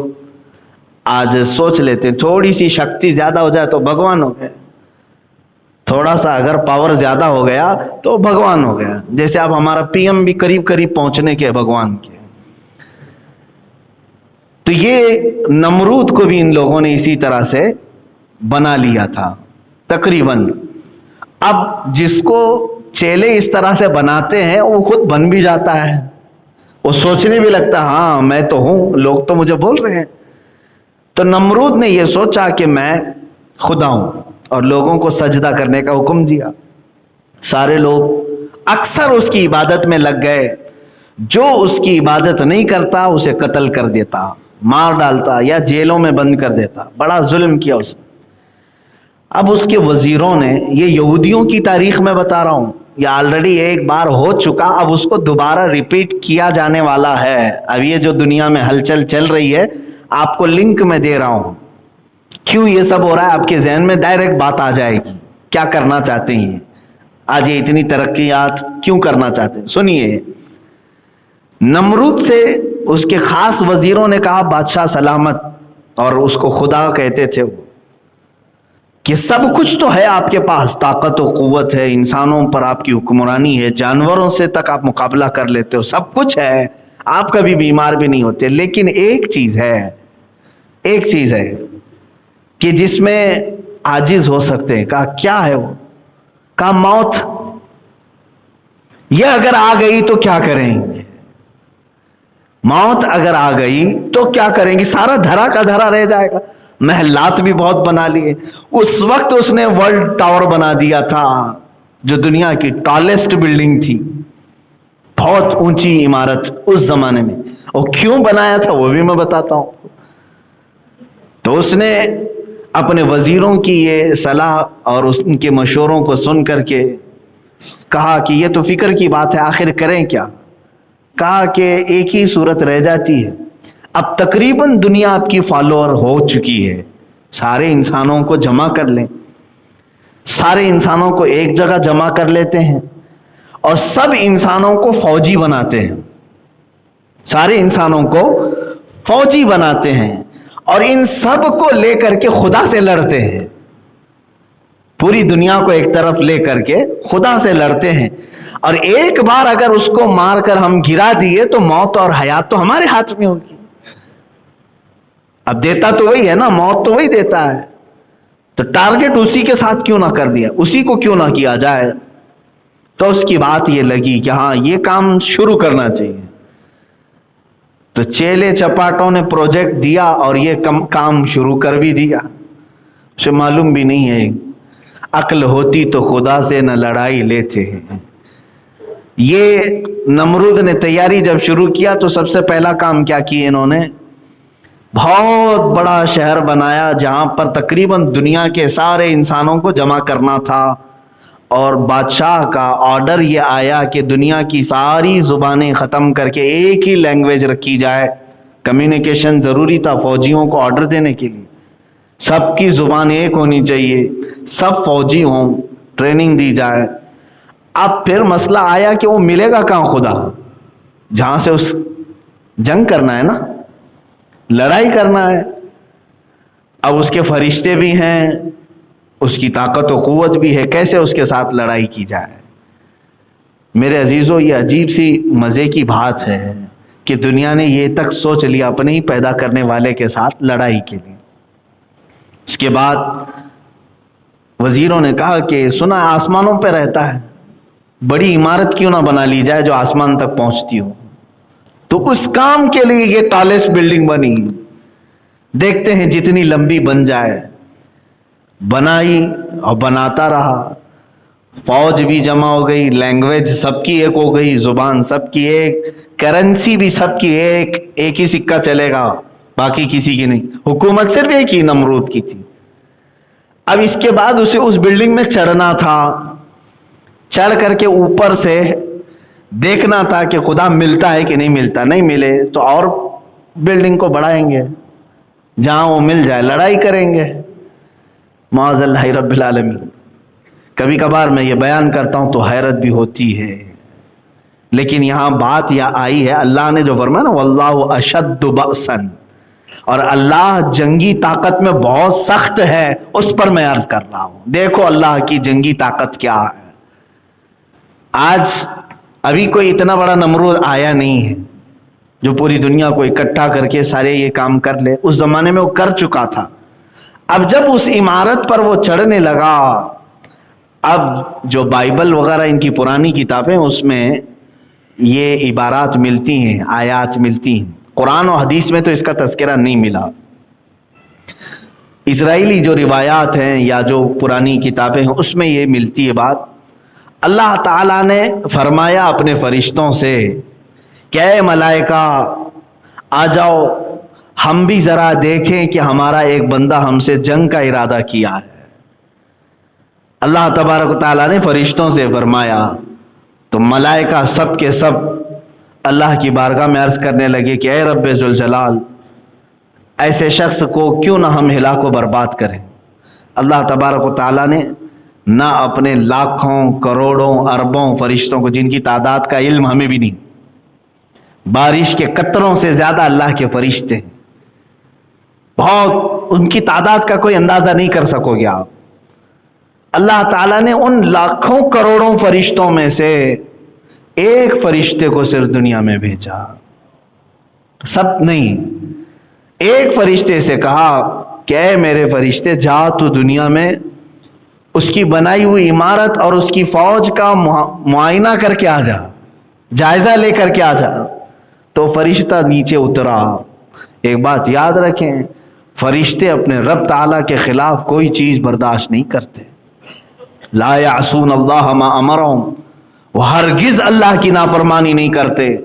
آج سوچ لیتے ہیں تھوڑی سی شکتی زیادہ ہو جائے تو بھگوان ہو گیا، تھوڑا سا اگر پاور زیادہ ہو گیا تو بھگوان ہو گیا. جیسے اب ہمارا PM بھی قریب پہنچنے کے بھگوان کے. تو یہ نمرود کو بھی ان لوگوں نے اسی طرح سے بنا لیا تھا تقریباً. اب جس کو چیلے اس طرح سے بناتے ہیں وہ خود بن بھی جاتا ہے، وہ سوچنے بھی لگتا ہے ہاں میں تو ہوں، لوگ تو مجھے بول رہے ہیں. تو نمرود نے یہ سوچا کہ میں خدا ہوں، اور لوگوں کو سجدہ کرنے کا حکم دیا. سارے لوگ اکثر اس کی عبادت میں لگ گئے. جو اس کی عبادت نہیں کرتا اسے قتل کر دیتا، مار ڈالتا یا جیلوں میں بند کر دیتا. بڑا ظلم کیا اس نے. اب اس کے وزیروں نے، یہ یہودیوں کی تاریخ میں بتا رہا ہوں، یہ آلریڈی ایک بار ہو چکا، اب اس کو دوبارہ ریپیٹ کیا جانے والا ہے. اب یہ جو دنیا میں ہلچل چل رہی ہے، آپ کو لنک میں دے رہا ہوں. کیوں یہ سب ہو رہا ہے؟ آپ کے ذہن میں ڈائریکٹ بات آ جائے گی، کیا کرنا چاہتے ہیں آج یہ اتنی ترقیات کیوں کرنا چاہتے ہیں. سنیے، نمرود سے اس کے خاص وزیروں نے کہا بادشاہ سلامت، اور اس کو خدا کہتے تھے وہ، کہ سب کچھ تو ہے آپ کے پاس، طاقت و قوت ہے، انسانوں پر آپ کی حکمرانی ہے، جانوروں سے تک آپ مقابلہ کر لیتے ہو، سب کچھ ہے، آپ کبھی بیمار بھی نہیں ہوتے. لیکن ایک چیز ہے کہ جس میں عاجز ہو سکتے ہیں. کہا کیا ہے وہ؟ کہا موت. یہ اگر آ گئی تو کیا کریں گے؟ موت اگر آ گئی تو کیا کریں گے؟ سارا دھرا کا دھرا رہ جائے گا. محلات بھی بہت بنا لیے. اس وقت اس نے ورلڈ ٹاور بنا دیا تھا جو دنیا کی ٹالسٹ بلڈنگ تھی, بہت اونچی عمارت اس زمانے میں. اور کیوں بنایا تھا وہ بھی میں بتاتا ہوں. تو اس نے اپنے وزیروں کی یہ صلاح اور ان کے مشوروں کو سن کر کے کہا کہ یہ تو فکر کی بات ہے, آخر کریں کیا؟ کہا کہ ایک ہی صورت رہ جاتی ہے. اب تقریباً دنیا آپ کی فالوور ہو چکی ہے, سارے انسانوں کو جمع کر لیں, سارے انسانوں کو ایک جگہ جمع کر لیتے ہیں اور سب انسانوں کو فوجی بناتے ہیں, سارے انسانوں کو فوجی بناتے ہیں اور ان سب کو لے کر کے خدا سے لڑتے ہیں. پوری دنیا کو ایک طرف لے کر کے خدا سے لڑتے ہیں, اور ایک بار اگر اس کو مار کر ہم گرا دیے تو موت اور حیات تو ہمارے ہاتھ میں ہوگی. اب دیتا تو وہی ہے نا, موت تو وہی دیتا ہے, تو ٹارگٹ اسی کے ساتھ کیوں نہ کر دیا, اسی کو کیوں نہ کیا جائے. تو اس کی بات یہ لگی کہ ہاں یہ کام شروع کرنا چاہیے. تو چیلے چپاٹوں نے پروجیکٹ دیا اور یہ کام شروع کر بھی دیا. اسے معلوم بھی نہیں ہے, عقل ہوتی تو خدا سے نہ لڑائی لیتے ہیں. یہ نمرود نے تیاری جب شروع کیا تو سب سے پہلا کام کیا کیا انہوں نے؟ بہت بڑا شہر بنایا جہاں پر تقریباً دنیا کے سارے انسانوں کو جمع کرنا تھا, اور بادشاہ کا آرڈر یہ آیا کہ دنیا کی ساری زبانیں ختم کر کے ایک ہی لینگویج رکھی جائے. کمیونیکیشن ضروری تھا فوجیوں کو آرڈر دینے کے لیے, سب کی زبان ایک ہونی چاہیے, سب فوجی ہوں, ٹریننگ دی جائے. اب پھر مسئلہ آیا کہ وہ ملے گا کہاں خدا, جہاں سے اس جنگ کرنا ہے نا, لڑائی کرنا ہے. اب اس کے فرشتے بھی ہیں, اس کی طاقت و قوت بھی ہے, کیسے اس کے ساتھ لڑائی کی جائے؟ میرے عزیزو, یہ عجیب سی مزے کی بات ہے کہ دنیا نے یہ تک سوچ لیا اپنے ہی پیدا کرنے والے کے ساتھ لڑائی کے لیے. اس کے بعد وزیروں نے کہا کہ سنا آسمانوں پہ رہتا ہے, بڑی عمارت کیوں نہ بنا لی جائے جو آسمان تک پہنچتی ہو. تو اس کام کے لیے یہ ٹالسٹ بلڈنگ بنی. دیکھتے ہیں جتنی لمبی بن جائے. بنائی اور بناتا رہا, فوج بھی جمع ہو گئی, لینگویج سب کی ایک ہو گئی, زبان سب کی ایک, کرنسی بھی سب کی ایک, ایک ہی سکہ چلے گا, باقی کسی کی نہیں. حکومت صرف ایک ہی نمرود کی تھی. اب اس کے بعد اسے اس بلڈنگ میں چڑھنا تھا, چڑھ کر کے اوپر سے دیکھنا تھا کہ خدا ملتا ہے کہ نہیں ملتا. نہیں ملے تو اور بلڈنگ کو بڑھائیں گے, جہاں وہ مل جائے لڑائی کریں گے. معاذ اللہ رب العالمین. کبھی کبھار میں یہ بیان کرتا ہوں تو حیرت بھی ہوتی ہے, لیکن یہاں بات یہ آئی ہے, اللہ نے جو فرمایا نا واللہ اشد بأسا, اور اللہ جنگی طاقت میں بہت سخت ہے, اس پر میں عرض کر رہا ہوں. دیکھو اللہ کی جنگی طاقت کیا ہے. آج ابھی کوئی اتنا بڑا نمرود آیا نہیں ہے جو پوری دنیا کو اکٹھا کر کے سارے یہ کام کر لے. اس زمانے میں وہ کر چکا تھا. اب جب اس عمارت پر وہ چڑھنے لگا, اب جو بائبل وغیرہ ان کی پرانی کتابیں اس میں یہ عبارات ملتی ہیں, آیات ملتی ہیں. قرآن و حدیث میں تو اس کا تذکرہ نہیں ملا. اسرائیلی جو روایات ہیں یا جو پرانی کتابیں ہیں اس میں یہ ملتی ہے بات. اللہ تعالیٰ نے فرمایا اپنے فرشتوں سے کہ اے ملائکہ آ جاؤ, ہم بھی ذرا دیکھیں کہ ہمارا ایک بندہ ہم سے جنگ کا ارادہ کیا ہے. اللہ تبارک و تعالیٰ نے فرشتوں سے فرمایا تو ملائکہ سب کے سب اللہ کی بارگاہ میں عرض کرنے لگے کہ اے رب ذوالجلال, ایسے شخص کو کیوں نہ ہم ہلاک و برباد کریں. اللہ تبارک و تعالیٰ نے نہ اپنے لاکھوں کروڑوں اربوں فرشتوں کو, جن کی تعداد کا علم ہمیں بھی نہیں, بارش کے قطروں سے زیادہ اللہ کے فرشتے ہیں, بہت, ان کی تعداد کا کوئی اندازہ نہیں کر سکو گے آپ. اللہ تعالیٰ نے ان لاکھوں کروڑوں فرشتوں میں سے ایک فرشتے کو صرف دنیا میں بھیجا, سب نہیں. ایک فرشتے سے کہا کہ اے میرے فرشتے جا تو دنیا میں اس کی بنائی ہوئی عمارت اور اس کی فوج کا معائنہ کر کے آ جا, جائزہ لے کر کے آ جا. تو فرشتہ نیچے اترا. ایک بات یاد رکھیں, فرشتے اپنے رب تعالیٰ کے خلاف کوئی چیز برداشت نہیں کرتے. لا یعصون اللہ ما امرہم, وہ ہرگز اللہ کی نافرمانی نہیں کرتے.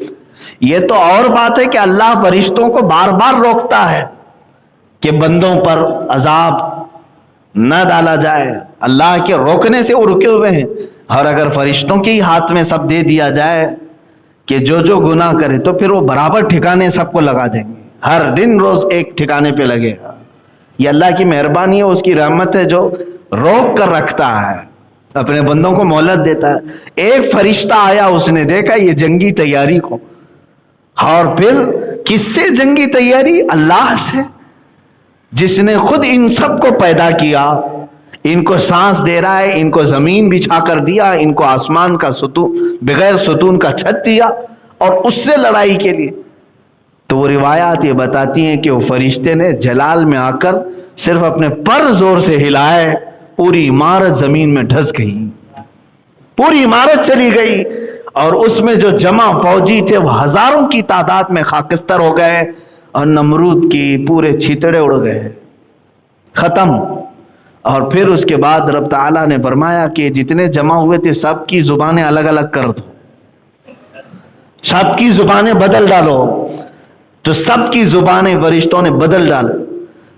یہ تو اور بات ہے کہ اللہ فرشتوں کو بار بار روکتا ہے کہ بندوں پر عذاب نہ ڈالا جائے. اللہ کے روکنے سے وہ رکے ہوئے ہیں. اور اگر فرشتوں کے ہی ہاتھ میں سب دے دیا جائے کہ جو گناہ کرے, تو پھر وہ برابر ٹھکانے سب کو لگا دیں گے. ہر دن روز ایک ٹھکانے پہ لگے گا. یہ اللہ کی مہربانی ہے, اس کی رحمت ہے جو روک کر رکھتا ہے, اپنے بندوں کو مہلت دیتا ہے. ایک فرشتہ آیا, اس نے دیکھا یہ جنگی تیاری کو, اور پھر کس سے جنگی تیاری؟ اللہ سے, جس نے خود ان سب کو پیدا کیا, ان کو سانس دے رہا ہے, ان کو زمین بچھا کر دیا, ان کو آسمان کا ستون بغیر ستون کا چھت دیا, اور اس سے لڑائی کے لیے. تو وہ روایات یہ بتاتی ہیں کہ وہ فرشتے نے جلال میں آ کر صرف اپنے پر زور سے ہلائے, پوری عمارت زمین میں دھس گئی, پوری عمارت چلی گئی. اور اس میں جو جمع فوجی تھے وہ ہزاروں کی تعداد میں خاکستر ہو گئے, اور نمرود کی پورے چھیتڑے اڑ گئے, ختم. اور پھر اس کے بعد رب تعالیٰ نے فرمایا کہ جتنے جمع ہوئے تھے سب کی زبانیں الگ الگ کر دو, سب کی زبانیں بدل ڈالو. تو سب کی زبانیں فرشتوں نے بدل ڈال.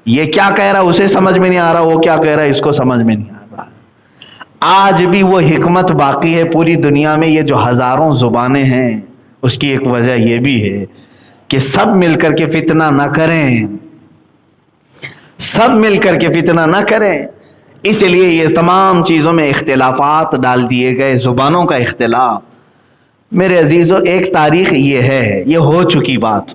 یہ کیا کہہ رہا اسے سمجھ میں نہیں آ رہا, وہ کیا کہہ رہا ہے اس کو سمجھ میں نہیں آ رہا. آج بھی وہ حکمت باقی ہے پوری دنیا میں. یہ جو ہزاروں زبانیں ہیں اس کی ایک وجہ یہ بھی ہے کہ سب مل کر کے فتنہ نہ کریں, سب مل کر کے فتنہ نہ کریں. اس لیے یہ تمام چیزوں میں اختلافات ڈال دیے گئے, زبانوں کا اختلاف. میرے عزیزو, ایک تاریخ یہ ہے, یہ ہو چکی بات.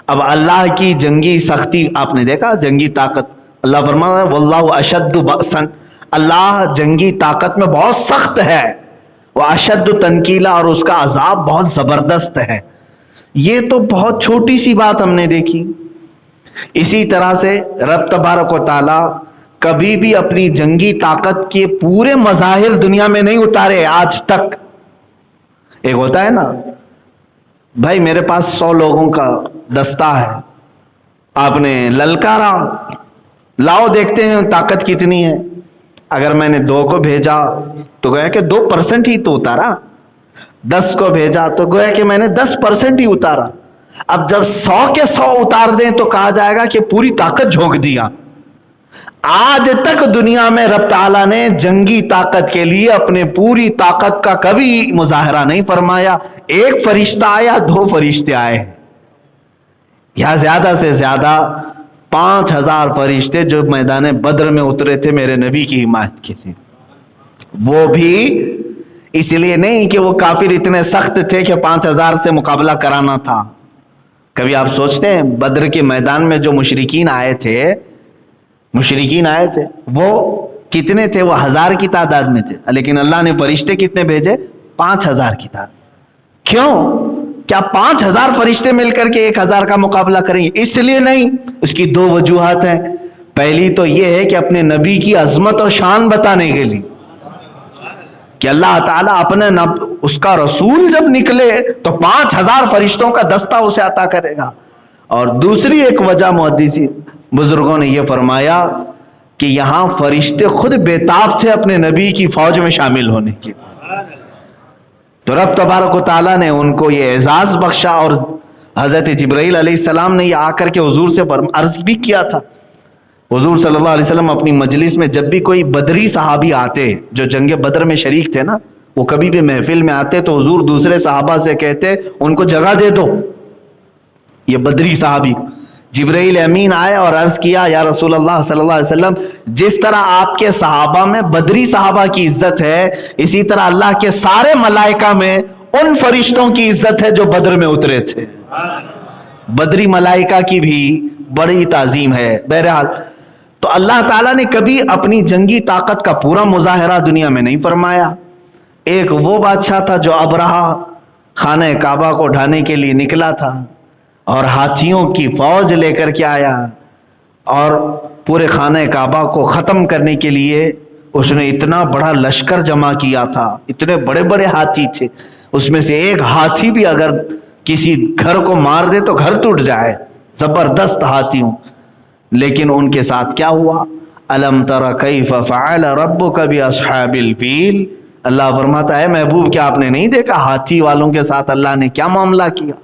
اب اللہ کی جنگی سختی آپ نے دیکھا, جنگی طاقت. اللہ فرما رہا ہے واللہ اشد بأسا, اللہ جنگی طاقت میں بہت سخت ہے. وہ اشد تنکیلا, اور اس کا عذاب بہت زبردست ہے. یہ تو بہت چھوٹی سی بات ہم نے دیکھی. اسی طرح سے رب تبارک و تعالی کبھی بھی اپنی جنگی طاقت کے پورے مظاہر دنیا میں نہیں اتارے آج تک. ایک ہوتا ہے نا بھائی, میرے پاس 100 لوگوں کا دستہ ہے, آپ نے للکارا, لاؤ دیکھتے ہیں طاقت کتنی ہے. اگر میں نے 2 کو بھیجا تو گویا کہ 2% ہی تو اتارا, 10 کو بھیجا تو گویا کہ میں نے 10% ہی اتارا. اب جب 100 کے 100 اتار دیں تو کہا جائے گا کہ پوری طاقت جھونک دیا. آج تک دنیا میں رب تعالیٰ نے جنگی طاقت کے لیے اپنے پوری طاقت کا کبھی مظاہرہ نہیں فرمایا. ایک فرشتہ آیا, 2 فرشتے آئے, یا زیادہ سے زیادہ 5000 فرشتے جو میدان بدر میں اترے تھے میرے نبی کی حمایت کے لیے. وہ بھی اس لیے نہیں کہ وہ کافر اتنے سخت تھے کہ 5000 سے مقابلہ کرانا تھا. کبھی آپ سوچتے ہیں بدر کے میدان میں جو مشرکین آئے تھے وہ کتنے تھے؟ وہ 1000 کی تعداد میں تھے, لیکن اللہ نے فرشتے کتنے بھیجے؟ 5000 کی تعداد. کیوں؟ کیا 5000 فرشتے مل کر کے 1000 کا مقابلہ کریں گے؟ اس لیے نہیں. اس کی 2 وجوہات ہیں. پہلی تو یہ ہے کہ اپنے نبی کی عظمت اور شان بتانے کے لیے کہ اللہ تعالیٰ اپنے اس کا رسول جب نکلے تو 5000 فرشتوں کا دستہ اسے عطا کرے گا. اور دوسری ایک وجہ محدثین بزرگوں نے یہ فرمایا کہ یہاں فرشتے خود بےتاب تھے اپنے نبی کی فوج میں شامل ہونے کے. تو رب تبارک و تعالیٰ نے ان کو یہ اعزاز بخشا, اور حضرت جبرائیل علیہ السلام نے یہ آ کر کے حضور سے عرض بھی کیا تھا. حضور صلی اللہ علیہ وسلم اپنی مجلس میں جب بھی کوئی بدری صحابی آتے جو جنگ بدر میں شریک تھے نا, وہ کبھی بھی محفل میں آتے تو حضور دوسرے صحابہ سے کہتے ان کو جگہ دے دو. یہ بدری صحابی جبرائیل امین آئے اور عرض کیا یا رسول اللہ صلی اللہ علیہ وسلم, جس طرح آپ کے صحابہ میں بدری صحابہ کی عزت ہے, اسی طرح اللہ کے سارے ملائکہ میں ان فرشتوں کی عزت ہے جو بدر میں اترے تھے. بدری ملائکہ کی بھی بڑی تعظیم ہے. بہرحال تو اللہ تعالیٰ نے کبھی اپنی جنگی طاقت کا پورا مظاہرہ دنیا میں نہیں فرمایا. ایک وہ بادشاہ تھا جو ابرہہ خانہ کعبہ کو ڈھانے کے لیے نکلا تھا, اور ہاتھیوں کی فوج لے کر کے آیا, اور پورے خانہ کعبہ کو ختم کرنے کے لیے اس نے اتنا بڑا لشکر جمع کیا تھا. اتنے بڑے بڑے ہاتھی تھے, اس میں سے ایک ہاتھی بھی اگر کسی گھر کو مار دے تو گھر ٹوٹ جائے، زبردست ہاتھی ہوں. لیکن ان کے ساتھ کیا ہوا؟ الم تر کیف فعل ربک باصحاب الفیل. اللہ فرماتا ہے محبوب کیا آپ نے نہیں دیکھا ہاتھی والوں کے ساتھ اللہ نے کیا معاملہ کیا؟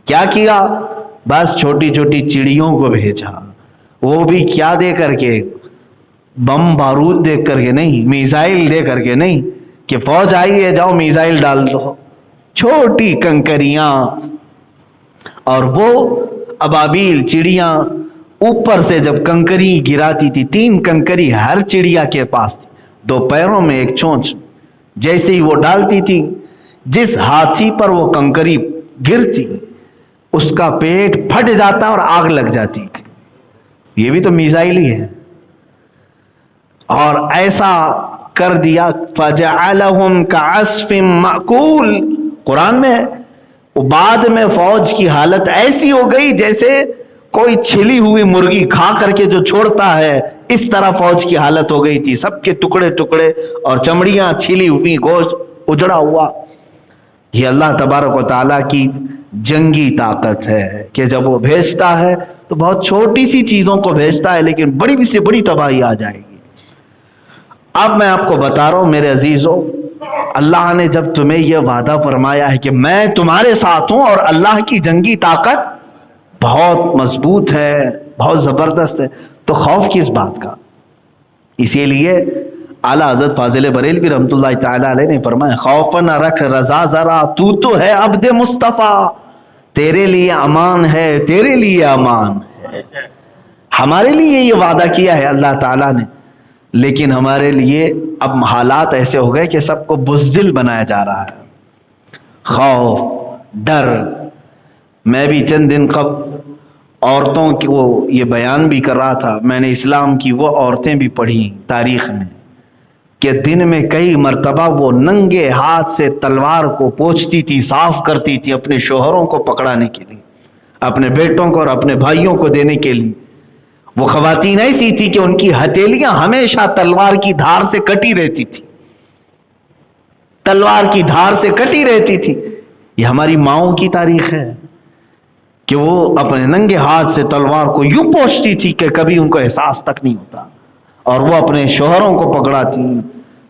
کیا کیا؟ بس چھوٹی چھوٹی چڑیوں کو بھیجا، وہ بھی کیا دے کر کے؟ بم بارود دے کر کے نہیں، میزائل دے کر کے نہیں کہ فوج آئی ہے جاؤ میزائل ڈال دو، چھوٹی کنکریاں. اور وہ ابابیل چڑیاں اوپر سے جب کنکری گراتی تھی، 3 کنکری ہر چڑیا کے پاس تھی، 2 پیروں میں 1 چونچ، جیسے ہی وہ ڈالتی تھی جس ہاتھی پر وہ کنکری گرتی اس کا پیٹ پھٹ جاتا اور آگ لگ جاتی تھی. یہ بھی تو میزائل ہی ہے. اور ایسا کر دیا فَجَعَلَهُمْ كَعَصْفٍ مَأْكُولٍ. قرآن میں بعد میں فوج کی حالت ایسی ہو گئی جیسے کوئی چھلی ہوئی مرغی کھا کر کے جو چھوڑتا ہے، اس طرح فوج کی حالت ہو گئی تھی، سب کے ٹکڑے ٹکڑے اور چمڑیاں چھلی ہوئی، گوشت اجڑا ہوا. یہ اللہ تبارک و تعالیٰ کی جنگی طاقت ہے کہ جب وہ بھیجتا ہے تو بہت چھوٹی سی چیزوں کو بھیجتا ہے لیکن بڑی سے بڑی تباہی آ جائے گی. اب میں آپ کو بتا رہا ہوں میرے عزیزوں، اللہ نے جب تمہیں یہ وعدہ فرمایا ہے کہ میں تمہارے ساتھ ہوں اور اللہ کی جنگی طاقت بہت مضبوط ہے، بہت زبردست ہے، تو خوف کس بات کا؟ اسی لیے اعلیٰ حضرت فاضل بریلوی رحمۃ اللہ تعالیٰ علیہ نے فرمایا خوف نہ رکھ رضا ذرا، تو ہے عبد مصطفیٰ، تیرے لیے امان ہے، تیرے لیے امان ہے. ہمارے لیے یہ وعدہ کیا ہے اللہ تعالیٰ نے، لیکن ہمارے لیے اب حالات ایسے ہو گئے کہ سب کو بزدل بنایا جا رہا ہے. خوف، ڈر. میں بھی چند دن قبل عورتوں کو یہ بیان بھی کر رہا تھا، میں نے اسلام کی وہ عورتیں بھی پڑھی تاریخ میں کہ دن میں کئی مرتبہ وہ ننگے ہاتھ سے تلوار کو پوچھتی تھی، صاف کرتی تھی اپنے شوہروں کو پکڑانے کے لیے، اپنے بیٹوں کو اور اپنے بھائیوں کو دینے کے لیے. وہ خواتین ایسی تھی کہ ان کی ہتھیلیاں ہمیشہ تلوار کی دھار سے کٹی رہتی تھی، تلوار کی دھار سے کٹی رہتی تھی. یہ ہماری ماؤں کی تاریخ ہے کہ وہ اپنے ننگے ہاتھ سے تلوار کو یوں پوچھتی تھی کہ کبھی ان کو احساس تک نہیں ہوتا، اور وہ اپنے شوہروں کو پکڑاتی،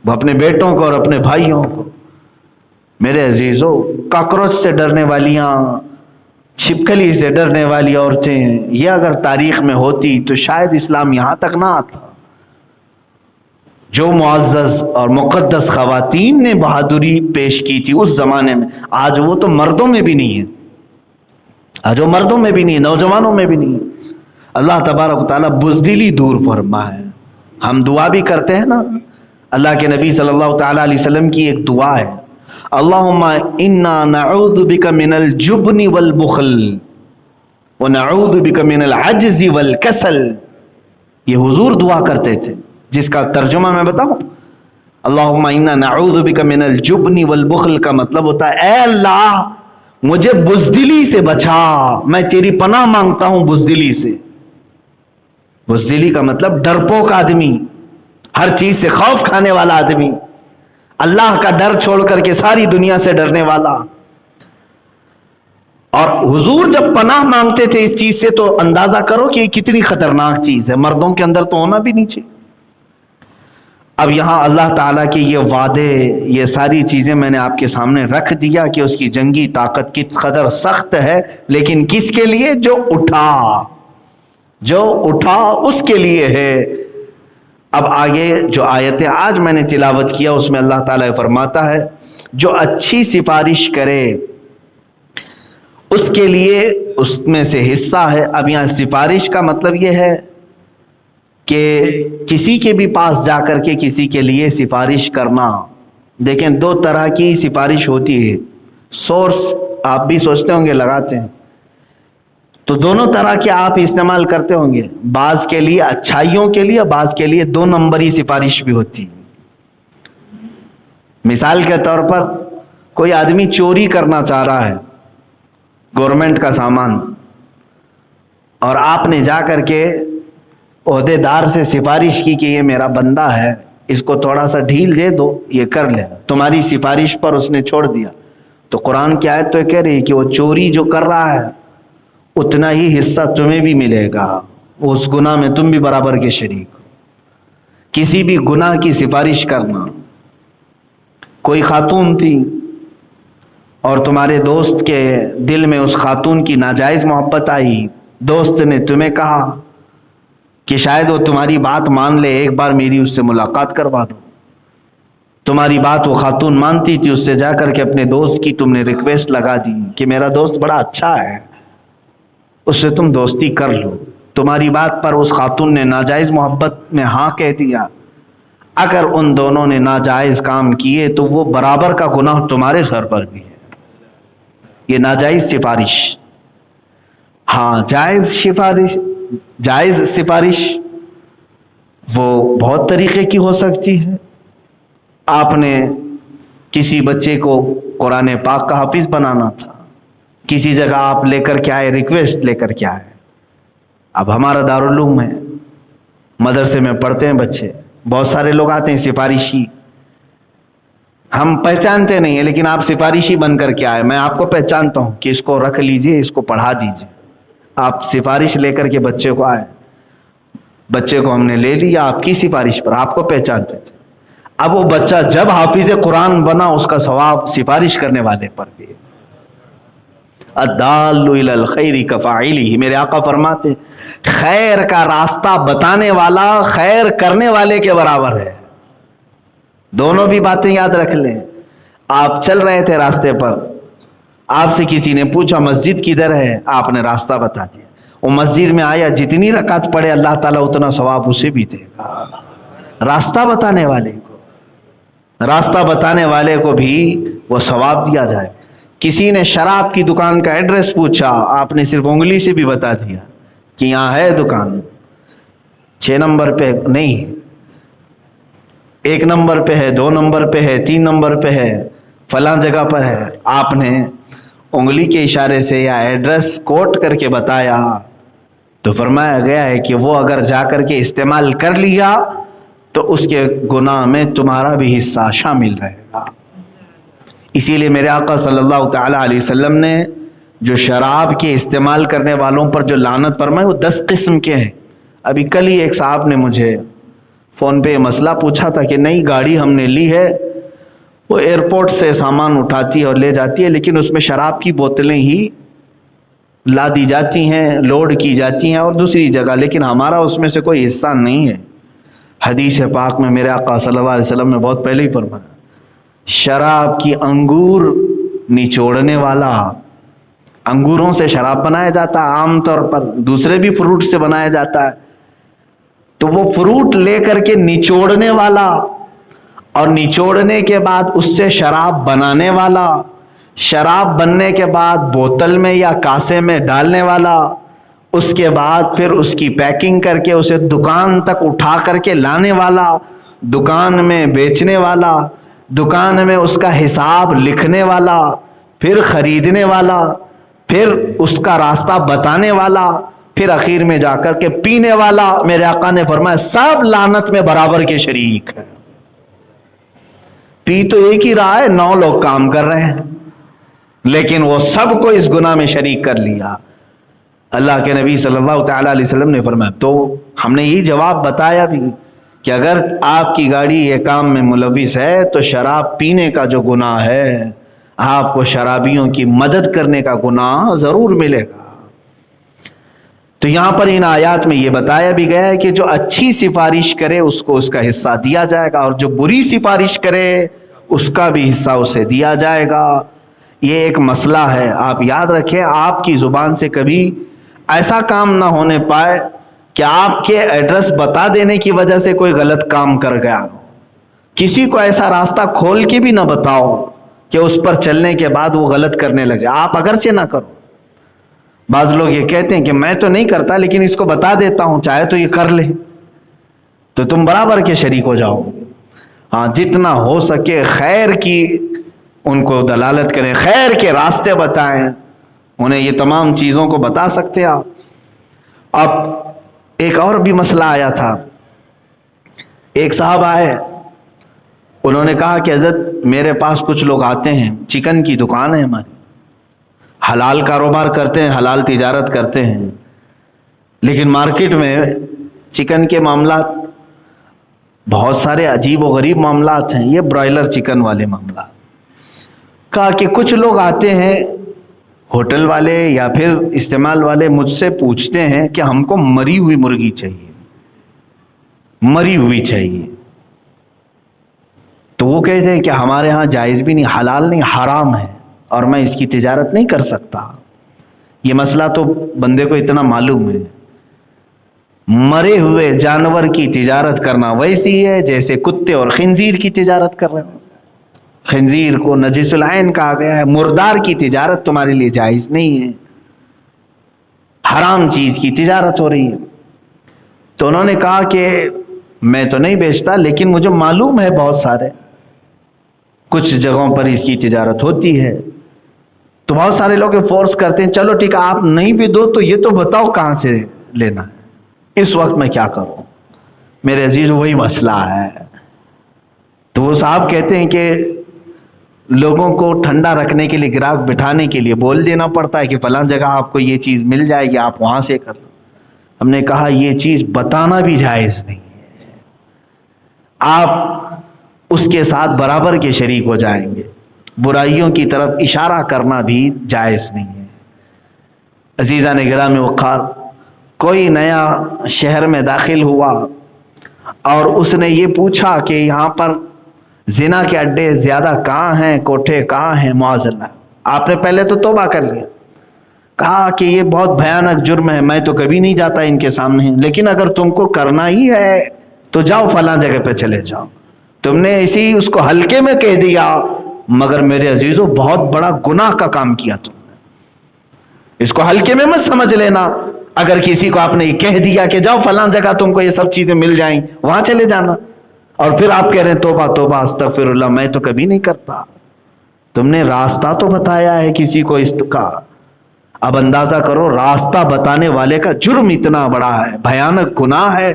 وہ اپنے بیٹوں کو اور اپنے بھائیوں کو. میرے عزیزو، کاکروچ سے ڈرنے والیاں، چھپکلی سے ڈرنے والی عورتیں، یہ اگر تاریخ میں ہوتی تو شاید اسلام یہاں تک نہ آتا. جو معزز اور مقدس خواتین نے بہادری پیش کی تھی اس زمانے میں، آج وہ تو مردوں میں بھی نہیں ہے، آج وہ مردوں میں بھی نہیں ہے، نوجوانوں میں بھی نہیں ہے. اللہ تبارک و تعالیٰ بزدلی دور فرمائے. ہم دعا بھی کرتے ہیں نا، اللہ کے نبی صلی اللہ تعالیٰ علیہ وسلم کی ایک دعا ہے، اللہم انا نعوذ بک من الجبن والبخل ونعوذ بک من العجز والکسل. یہ حضور دعا کرتے تھے، جس کا ترجمہ میں بتاؤں، اللہم انا نعوذ بک من الجبن والبخل کا مطلب ہوتا ہے اے اللہ مجھے بزدلی سے بچا، میں تیری پناہ مانگتا ہوں بزدلی سے. بزدلی کا مطلب ڈرپوک آدمی، ہر چیز سے خوف کھانے والا آدمی، اللہ کا ڈر چھوڑ کر کے ساری دنیا سے ڈرنے والا. اور حضور جب پناہ مانگتے تھے اس چیز سے تو اندازہ کرو کہ یہ کتنی خطرناک چیز ہے، مردوں کے اندر تو ہونا بھی نہیں چاہیے. اب یہاں اللہ تعالیٰ کے یہ وعدے، یہ ساری چیزیں میں نے آپ کے سامنے رکھ دیا کہ اس کی جنگی طاقت کس قدر سخت ہے، لیکن کس کے لیے؟ جو اٹھا اس کے لیے ہے. اب آگے جو آیتیں آج میں نے تلاوت کیا اس میں اللہ تعالیٰ فرماتا ہے جو اچھی سفارش کرے اس کے لیے اس میں سے حصہ ہے. اب یہاں سفارش کا مطلب یہ ہے کہ کسی کے بھی پاس جا کر کے کسی کے لیے سفارش کرنا. دیکھیں 2 طرح کی سفارش ہوتی ہے، سورس آپ بھی سوچتے ہوں گے لگاتے ہیں، تو دونوں طرح کے آپ استعمال کرتے ہوں گے. بعض کے لیے اچھائیوں کے لیے، بعض کے لیے 2 نمبری سفارش بھی ہوتی. مثال کے طور پر کوئی آدمی چوری کرنا چاہ رہا ہے گورنمنٹ کا سامان، اور آپ نے جا کر کے عہدے دار سے سفارش کی کہ یہ میرا بندہ ہے، اس کو تھوڑا سا ڈھیل دے دو، یہ کر لے. تمہاری سفارش پر اس نے چھوڑ دیا تو قرآن کی آیت تو یہ کہہ رہی ہے کہ وہ چوری جو کر رہا ہے اتنا ہی حصہ تمہیں بھی ملے گا، اس گناہ میں تم بھی برابر کے شریک ہو۔ کسی بھی گناہ کی سفارش کرنا، کوئی خاتون تھی اور تمہارے دوست کے دل میں اس خاتون کی ناجائز محبت آئی، دوست نے تمہیں کہا کہ شاید وہ تمہاری بات مان لے، ایک بار میری اس سے ملاقات کروا دو۔ تمہاری بات وہ خاتون مانتی تھی، اس سے جا کر کے اپنے دوست کی تم نے ریکویسٹ لگا دی کہ میرا دوست بڑا اچھا ہے، اس سے تم دوستی کر لو۔ تمہاری بات پر اس خاتون نے ناجائز محبت میں ہاں کہہ دیا۔ اگر ان دونوں نے ناجائز کام کیے تو وہ برابر کا گناہ تمہارے سر پر بھی ہے۔ یہ ناجائز سفارش۔ ہاں جائز سفارش وہ بہت طریقے کی ہو سکتی ہے۔ آپ نے کسی بچے کو قرآن پاک کا حافظ بنانا تھا، کسی جگہ آپ لے کر کے آئے، ریکویسٹ لے کر کے آئے۔ اب ہمارا دارالعلوم ہے، مدرسے میں پڑھتے ہیں بچے، بہت سارے لوگ آتے ہیں سفارشی، ہم پہچانتے نہیں ہیں لیکن آپ سفارشی بن کر کے آئے، میں آپ کو پہچانتا ہوں کہ اس کو رکھ لیجئے، اس کو پڑھا دیجئے۔ آپ سفارش لے کر کے بچے کو آئے، بچے کو ہم نے لے لیا آپ کی سفارش پر، آپ کو پہچانتے تھے۔ اب وہ بچہ جب حافظ قرآن بنا، اس کا ثواب سفارش کرنے والے پر بھی۔ الدال علی الخیر کفاعلہ، میرے آقا فرماتے ہیں خیر کا راستہ بتانے والا خیر کرنے والے کے برابر ہے۔ دونوں بھی باتیں یاد رکھ لیں۔ آپ چل رہے تھے راستے پر، آپ سے کسی نے پوچھا مسجد کدھر ہے، آپ نے راستہ بتا دیا، وہ مسجد میں آیا، جتنی رکعت پڑھے اللہ تعالیٰ اتنا ثواب اسے بھی دے گا۔ راستہ بتانے والے کو بھی وہ ثواب دیا جائے۔ کسی نے شراب کی دکان کا ایڈریس پوچھا، آپ نے صرف انگلی سے بھی بتا دیا کہ یہاں ہے دکان، 6 نمبر پہ نہیں، 1 نمبر پہ ہے، 2 نمبر پہ ہے، 3 نمبر پہ ہے، فلاں جگہ پر ہے۔ آپ نے انگلی کے اشارے سے یا ایڈریس کوٹ کر کے بتایا تو فرمایا گیا ہے کہ وہ اگر جا کر کے استعمال کر لیا تو اس کے گناہ میں تمہارا بھی حصہ شامل رہے گا۔ اسی لیے میرے آقا صلی اللہ تعالی علیہ وسلم نے جو شراب کے استعمال کرنے والوں پر جو لعنت فرمائی وہ 10 قسم کے ہیں۔ ابھی کل ہی ایک صاحب نے مجھے فون پہ مسئلہ پوچھا تھا کہ نئی گاڑی ہم نے لی ہے، وہ ایئرپورٹ سے سامان اٹھاتی ہے اور لے جاتی ہے، لیکن اس میں شراب کی بوتلیں ہی لا دی جاتی ہیں، لوڈ کی جاتی ہیں اور دوسری جگہ، لیکن ہمارا اس میں سے کوئی حصہ نہیں ہے۔ حدیث پاک میں میرے آقا صلی اللہ علیہ وسلم نے بہت پہلے ہی فرمایا، شراب کی انگور نچوڑنے والا، انگوروں سے شراب بنایا جاتا ہے، عام طور پر دوسرے بھی فروٹ سے بنایا جاتا ہے، تو وہ فروٹ لے کر کے نچوڑنے والا اور نچوڑنے کے بعد اس سے شراب بنانے والا، شراب بننے کے بعد بوتل میں یا کاسے میں ڈالنے والا، اس کے بعد پھر اس کی پیکنگ کر کے اسے دکان تک اٹھا کر کے لانے والا، دکان میں بیچنے والا، دکان میں اس کا حساب لکھنے والا، پھر خریدنے والا، پھر اس کا راستہ بتانے والا، پھر اخیر میں جا کر کے پینے والا، میرے آقا نے فرمایا سب لعنت میں برابر کے شریک ہیں۔ پی تو ایک ہی رہا ہے، 9 لوگ کام کر رہے ہیں، لیکن وہ سب کو اس گناہ میں شریک کر لیا۔ اللہ کے نبی صلی اللہ تعالی علیہ وسلم نے فرمایا، تو ہم نے یہ جواب بتایا بھی کہ اگر آپ کی گاڑی یہ کام میں ملوث ہے تو شراب پینے کا جو گناہ ہے، آپ کو شرابیوں کی مدد کرنے کا گناہ ضرور ملے گا۔ تو یہاں پر ان آیات میں یہ بتایا بھی گیا ہے کہ جو اچھی سفارش کرے اس کو اس کا حصہ دیا جائے گا، اور جو بری سفارش کرے اس کا بھی حصہ اسے دیا جائے گا۔ یہ ایک مسئلہ ہے، آپ یاد رکھیں، آپ کی زبان سے کبھی ایسا کام نہ ہونے پائے کہ آپ کے ایڈریس بتا دینے کی وجہ سے کوئی غلط کام کر گیا۔ کسی کو ایسا راستہ کھول کے بھی نہ بتاؤ کہ اس پر چلنے کے بعد وہ غلط کرنے لگ جائے، آپ اگرچہ نہ کرو۔ بعض لوگ یہ کہتے ہیں کہ میں تو نہیں کرتا لیکن اس کو بتا دیتا ہوں، چاہے تو یہ کر لے، تو تم برابر کے شریک ہو جاؤ۔ ہاں، جتنا ہو سکے خیر کی ان کو دلالت کریں، خیر کے راستے بتائیں، انہیں یہ تمام چیزوں کو بتا سکتے آپ۔ اب ایک اور بھی مسئلہ آیا تھا، ایک صاحب آئے انہوں نے کہا کہ حضرت میرے پاس کچھ لوگ آتے ہیں، چکن کی دکان ہے ہماری، حلال کاروبار کرتے ہیں، حلال تجارت کرتے ہیں، لیکن مارکیٹ میں چکن کے معاملات بہت سارے عجیب و غریب معاملات ہیں، یہ برائلر چکن والے معاملات۔ کہا کہ کچھ لوگ آتے ہیں ہوٹل والے یا پھر استعمال والے، مجھ سے پوچھتے ہیں کہ ہم کو مری ہوئی مرغی چاہیے، مری ہوئی چاہیے، تو وہ کہتے ہیں کہ ہمارے ہاں جائز بھی نہیں، حلال نہیں، حرام ہے، اور میں اس کی تجارت نہیں کر سکتا۔ یہ مسئلہ تو بندے کو اتنا معلوم ہے، مرے ہوئے جانور کی تجارت کرنا ویسی ہے جیسے کتے اور خنزیر کی تجارت کر رہے ہو۔ خنزیر کو نجس العین کہا گیا ہے، مردار کی تجارت تمہارے لیے جائز نہیں ہے، حرام چیز کی تجارت ہو رہی ہے۔ تو انہوں نے کہا کہ میں تو نہیں بیچتا، لیکن مجھے معلوم ہے بہت سارے کچھ جگہوں پر اس کی تجارت ہوتی ہے۔ تو بہت سارے لوگ فورس کرتے ہیں، چلو ٹھیک ہے آپ نہیں بھی دو تو یہ تو بتاؤ کہاں سے لینا ہے، اس وقت میں کیا کروں؟ میرے عزیز وہی مسئلہ ہے۔ تو وہ صاحب کہتے ہیں کہ لوگوں کو ٹھنڈا رکھنے کے لیے، گراہک بٹھانے کے لیے بول دینا پڑتا ہے کہ فلاں جگہ آپ کو یہ چیز مل جائے گی، آپ وہاں سے کر لو۔ ہم نے کہا یہ چیز بتانا بھی جائز نہیں ہے، آپ اس کے ساتھ برابر کے شریک ہو جائیں گے، برائیوں کی طرف اشارہ کرنا بھی جائز نہیں ہے۔ عزیزان گرامی وقار، کوئی نیا شہر میں داخل ہوا اور اس نے یہ پوچھا کہ یہاں پر زنا کے اڈے زیادہ کہاں ہیں، کوٹھے کہاں ہیں، معاذ اللہ، آپ نے پہلے تو توبہ کر لیا، کہا کہ یہ بہت بھیانک جرم ہے، میں تو کبھی نہیں جاتا ان کے سامنے، لیکن اگر تم کو کرنا ہی ہے تو جاؤ فلاں جگہ پہ چلے جاؤ۔ تم نے اسی ہی اس کو ہلکے میں کہہ دیا، مگر میرے عزیزو بہت بڑا گناہ کا کام کیا تم نے، اس کو ہلکے میں مت سمجھ لینا۔ اگر کسی کو آپ نے یہ کہہ دیا کہ جاؤ فلاں جگہ تم کو یہ سب چیزیں مل جائیں، وہاں چلے جانا، اور پھر آپ کہہ رہے ہیں توبہ توبہ استغفر اللہ، میں تو کبھی نہیں کرتا۔ تم نے راستہ تو بتایا ہے کسی کو اس کا، اب اندازہ کرو راستہ بتانے والے کا جرم اتنا بڑا ہے، بھیانک گناہ ہے،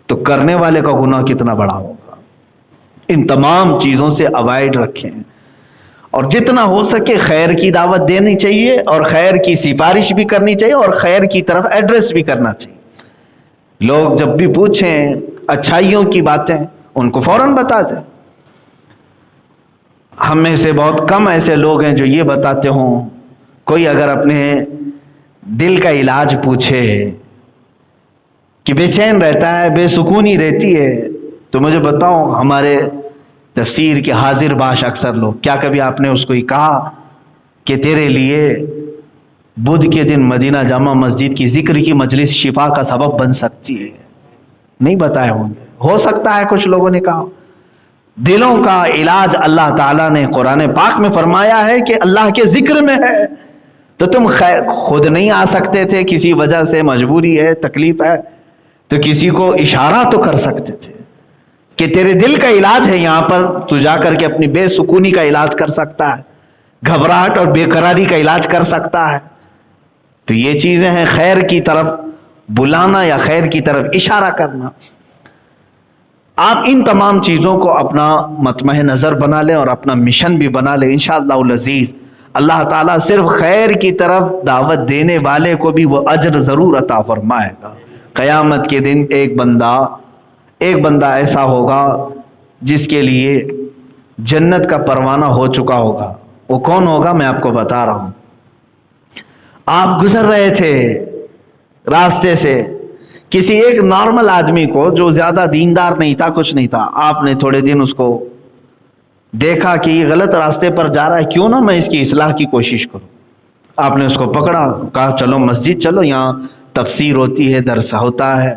تو کرنے والے کا گناہ کتنا بڑا ہوگا۔ ان تمام چیزوں سے اوائڈ رکھیں، اور جتنا ہو سکے خیر کی دعوت دینی چاہیے، اور خیر کی سفارش بھی کرنی چاہیے، اور خیر کی طرف ایڈریس بھی کرنا چاہیے۔ لوگ جب بھی پوچھیں اچھائیوں کی باتیں ان کو فوراً بتا دیں۔ ہم میں سے بہت کم ایسے لوگ ہیں جو یہ بتاتے ہوں۔ کوئی اگر اپنے دل کا علاج پوچھے کہ بے چین رہتا ہے، بے سکونی رہتی ہے، تو مجھے بتاؤ ہمارے تفسیر کے حاضر باش اکثر لوگ، کیا کبھی آپ نے اس کو یہ کہا کہ تیرے لیے بدھ کے دن مدینہ جامع مسجد کی ذکر کی مجلس شفا کا سبب بن سکتی ہے؟ نہیں بتائے ہوں گے، ہو سکتا ہے کچھ لوگوں نے کہا۔ دلوں کا علاج اللہ تعالیٰ نے قرآن پاک میں فرمایا ہے کہ اللہ کے ذکر میں ہے، تو تم خود نہیں آ سکتے تھے، کسی وجہ سے مجبوری ہے، تکلیف ہے، تو کسی کو اشارہ تو کر سکتے تھے کہ تیرے دل کا علاج ہے یہاں پر، تو جا کر کے اپنی بے سکونی کا علاج کر سکتا ہے، گھبراہٹ اور بے قراری کا علاج کر سکتا ہے۔ تو یہ چیزیں ہیں، خیر کی طرف بلانا یا خیر کی طرف اشارہ کرنا۔ آپ ان تمام چیزوں کو اپنا مطمع نظر بنا لیں اور اپنا مشن بھی بنا لیں، انشاءاللہ العزیز اللہ تعالیٰ صرف خیر کی طرف دعوت دینے والے کو بھی وہ اجر ضرور عطا فرمائے گا۔ قیامت کے دن ایک بندہ ایسا ہوگا جس کے لیے جنت کا پروانہ ہو چکا ہوگا۔ وہ کون ہوگا؟ میں آپ کو بتا رہا ہوں۔ آپ گزر رہے تھے راستے سے، کسی ایک نارمل آدمی کو جو زیادہ دیندار نہیں تھا، کچھ نہیں تھا، آپ نے تھوڑے دن اس کو دیکھا کہ یہ غلط راستے پر جا رہا ہے، کیوں نہ میں اس کی اصلاح کی کوشش کروں۔ آپ نے اس کو پکڑا، کہا چلو مسجد چلو، یہاں تفسیر ہوتی ہے، درس ہوتا ہے،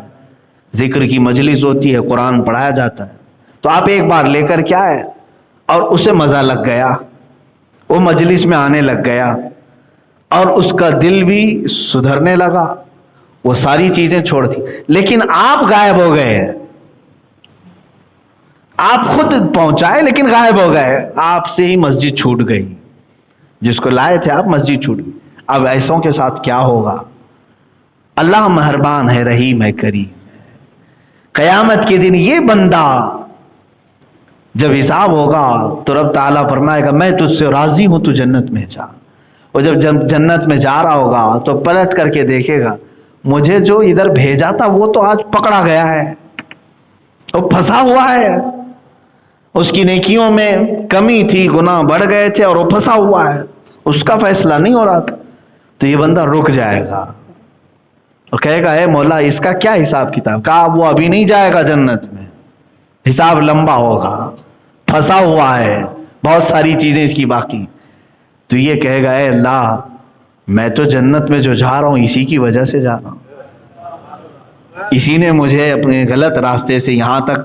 ذکر کی مجلس ہوتی ہے، قرآن پڑھایا جاتا ہے۔ تو آپ ایک بار لے کر کیا ہے، اور اسے مزہ لگ گیا، وہ مجلس میں آنے لگ گیا، اور اس کا دل بھی سدھرنے لگا، وہ ساری چیزیں چھوڑ دی، لیکن آپ غائب ہو گئے۔ آپ خود پہنچائے لیکن غائب ہو گئے، آپ سے ہی مسجد چھوٹ گئی، جس کو لائے تھے آپ، مسجد چھوٹ گئی۔ اب ایسوں کے ساتھ کیا ہوگا؟ اللہ مہربان ہے، رحیم ہے، کریم ہے۔ قیامت کے دن یہ بندہ جب حساب ہوگا تو رب تعالیٰ فرمائے گا میں تجھ سے راضی ہوں، تو جنت میں جا۔ اور جب جنت میں جا رہا ہوگا تو پلٹ کر کے دیکھے گا مجھے جو ادھر بھیجا تھا وہ تو آج پکڑا گیا ہے، وہ پھنسا ہوا ہے، اس کی نیکیوں میں کمی تھی، گناہ بڑھ گئے تھے اور وہ پھنسا ہوا ہے، اس کا فیصلہ نہیں ہو رہا تھا۔ تو یہ بندہ رک جائے گا اور کہے گا اے مولا اس کا کیا حساب کتاب؟ کہا وہ ابھی نہیں جائے گا جنت میں، حساب لمبا ہوگا، پھنسا ہوا ہے، بہت ساری چیزیں اس کی باقی۔ تو یہ کہے گا اے اللہ میں تو جنت میں جو جا رہا ہوں اسی کی وجہ سے جا رہا ہوں، اسی نے مجھے اپنے غلط راستے سے یہاں تک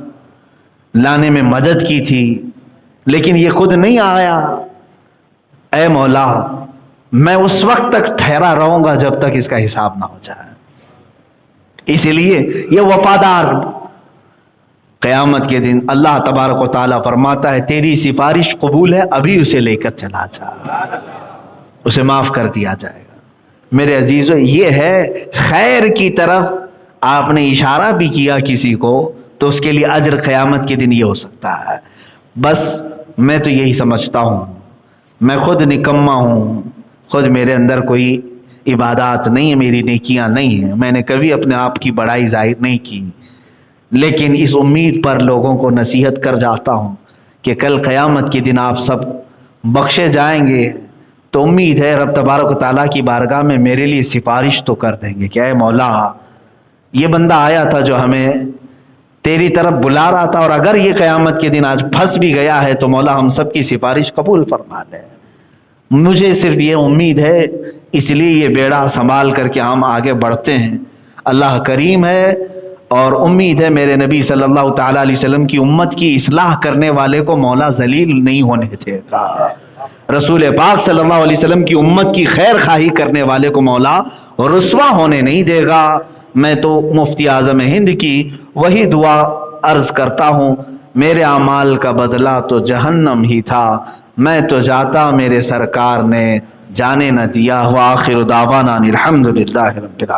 لانے میں مدد کی تھی، لیکن یہ خود نہیں آیا۔ اے مولا میں اس وقت تک ٹھہرا رہوں گا جب تک اس کا حساب نہ ہو جائے۔ اسی لیے یہ وفادار قیامت کے دن اللہ تبارک و تعالیٰ فرماتا ہے تیری سفارش قبول ہے، ابھی اسے لے کر چلا جا، اسے معاف کر دیا جائے گا۔ میرے عزیزو یہ ہے خیر کی طرف آپ نے اشارہ بھی کیا کسی کو تو اس کے لیے اجر قیامت کے دن یہ ہو سکتا ہے۔ بس میں تو یہی سمجھتا ہوں، میں خود نکما ہوں، خود میرے اندر کوئی عبادات نہیں ہے، میری نیکیاں نہیں ہیں، میں نے کبھی اپنے آپ کی بڑائی ظاہر نہیں کی، لیکن اس امید پر لوگوں کو نصیحت کر جاتا ہوں کہ کل قیامت کے دن آپ سب بخشے جائیں گے، تو امید ہے رب تبارک و تعالیٰ کی بارگاہ میں میرے لیے سفارش تو کر دیں گے کہ اے مولا یہ بندہ آیا تھا جو ہمیں تیری طرف بلا رہا تھا، اور اگر یہ قیامت کے دن آج پھنس بھی گیا ہے تو مولا ہم سب کی سفارش قبول فرما لے۔ مجھے صرف یہ امید ہے، اس لیے یہ بیڑا سنبھال کر کے ہم آگے بڑھتے ہیں۔ اللہ کریم ہے اور امید ہے میرے نبی صلی اللہ تعالیٰ علیہ وسلم کی امت کی اصلاح کرنے والے کو مولا ذلیل نہیں ہونے دے گا، رسول پاک صلی اللہ علیہ وسلم کی امت کی خیر خواہی کرنے والے کو مولا رسوا ہونے نہیں دے گا۔ میں تو مفتی اعظم ہند کی وہی دعا عرض کرتا ہوں، میرے اعمال کا بدلہ تو جہنم ہی تھا، میں تو جاتا میرے سرکار نے جانے نہ دیا۔ وآخر دعوانا الحمدللہ رب العالمین۔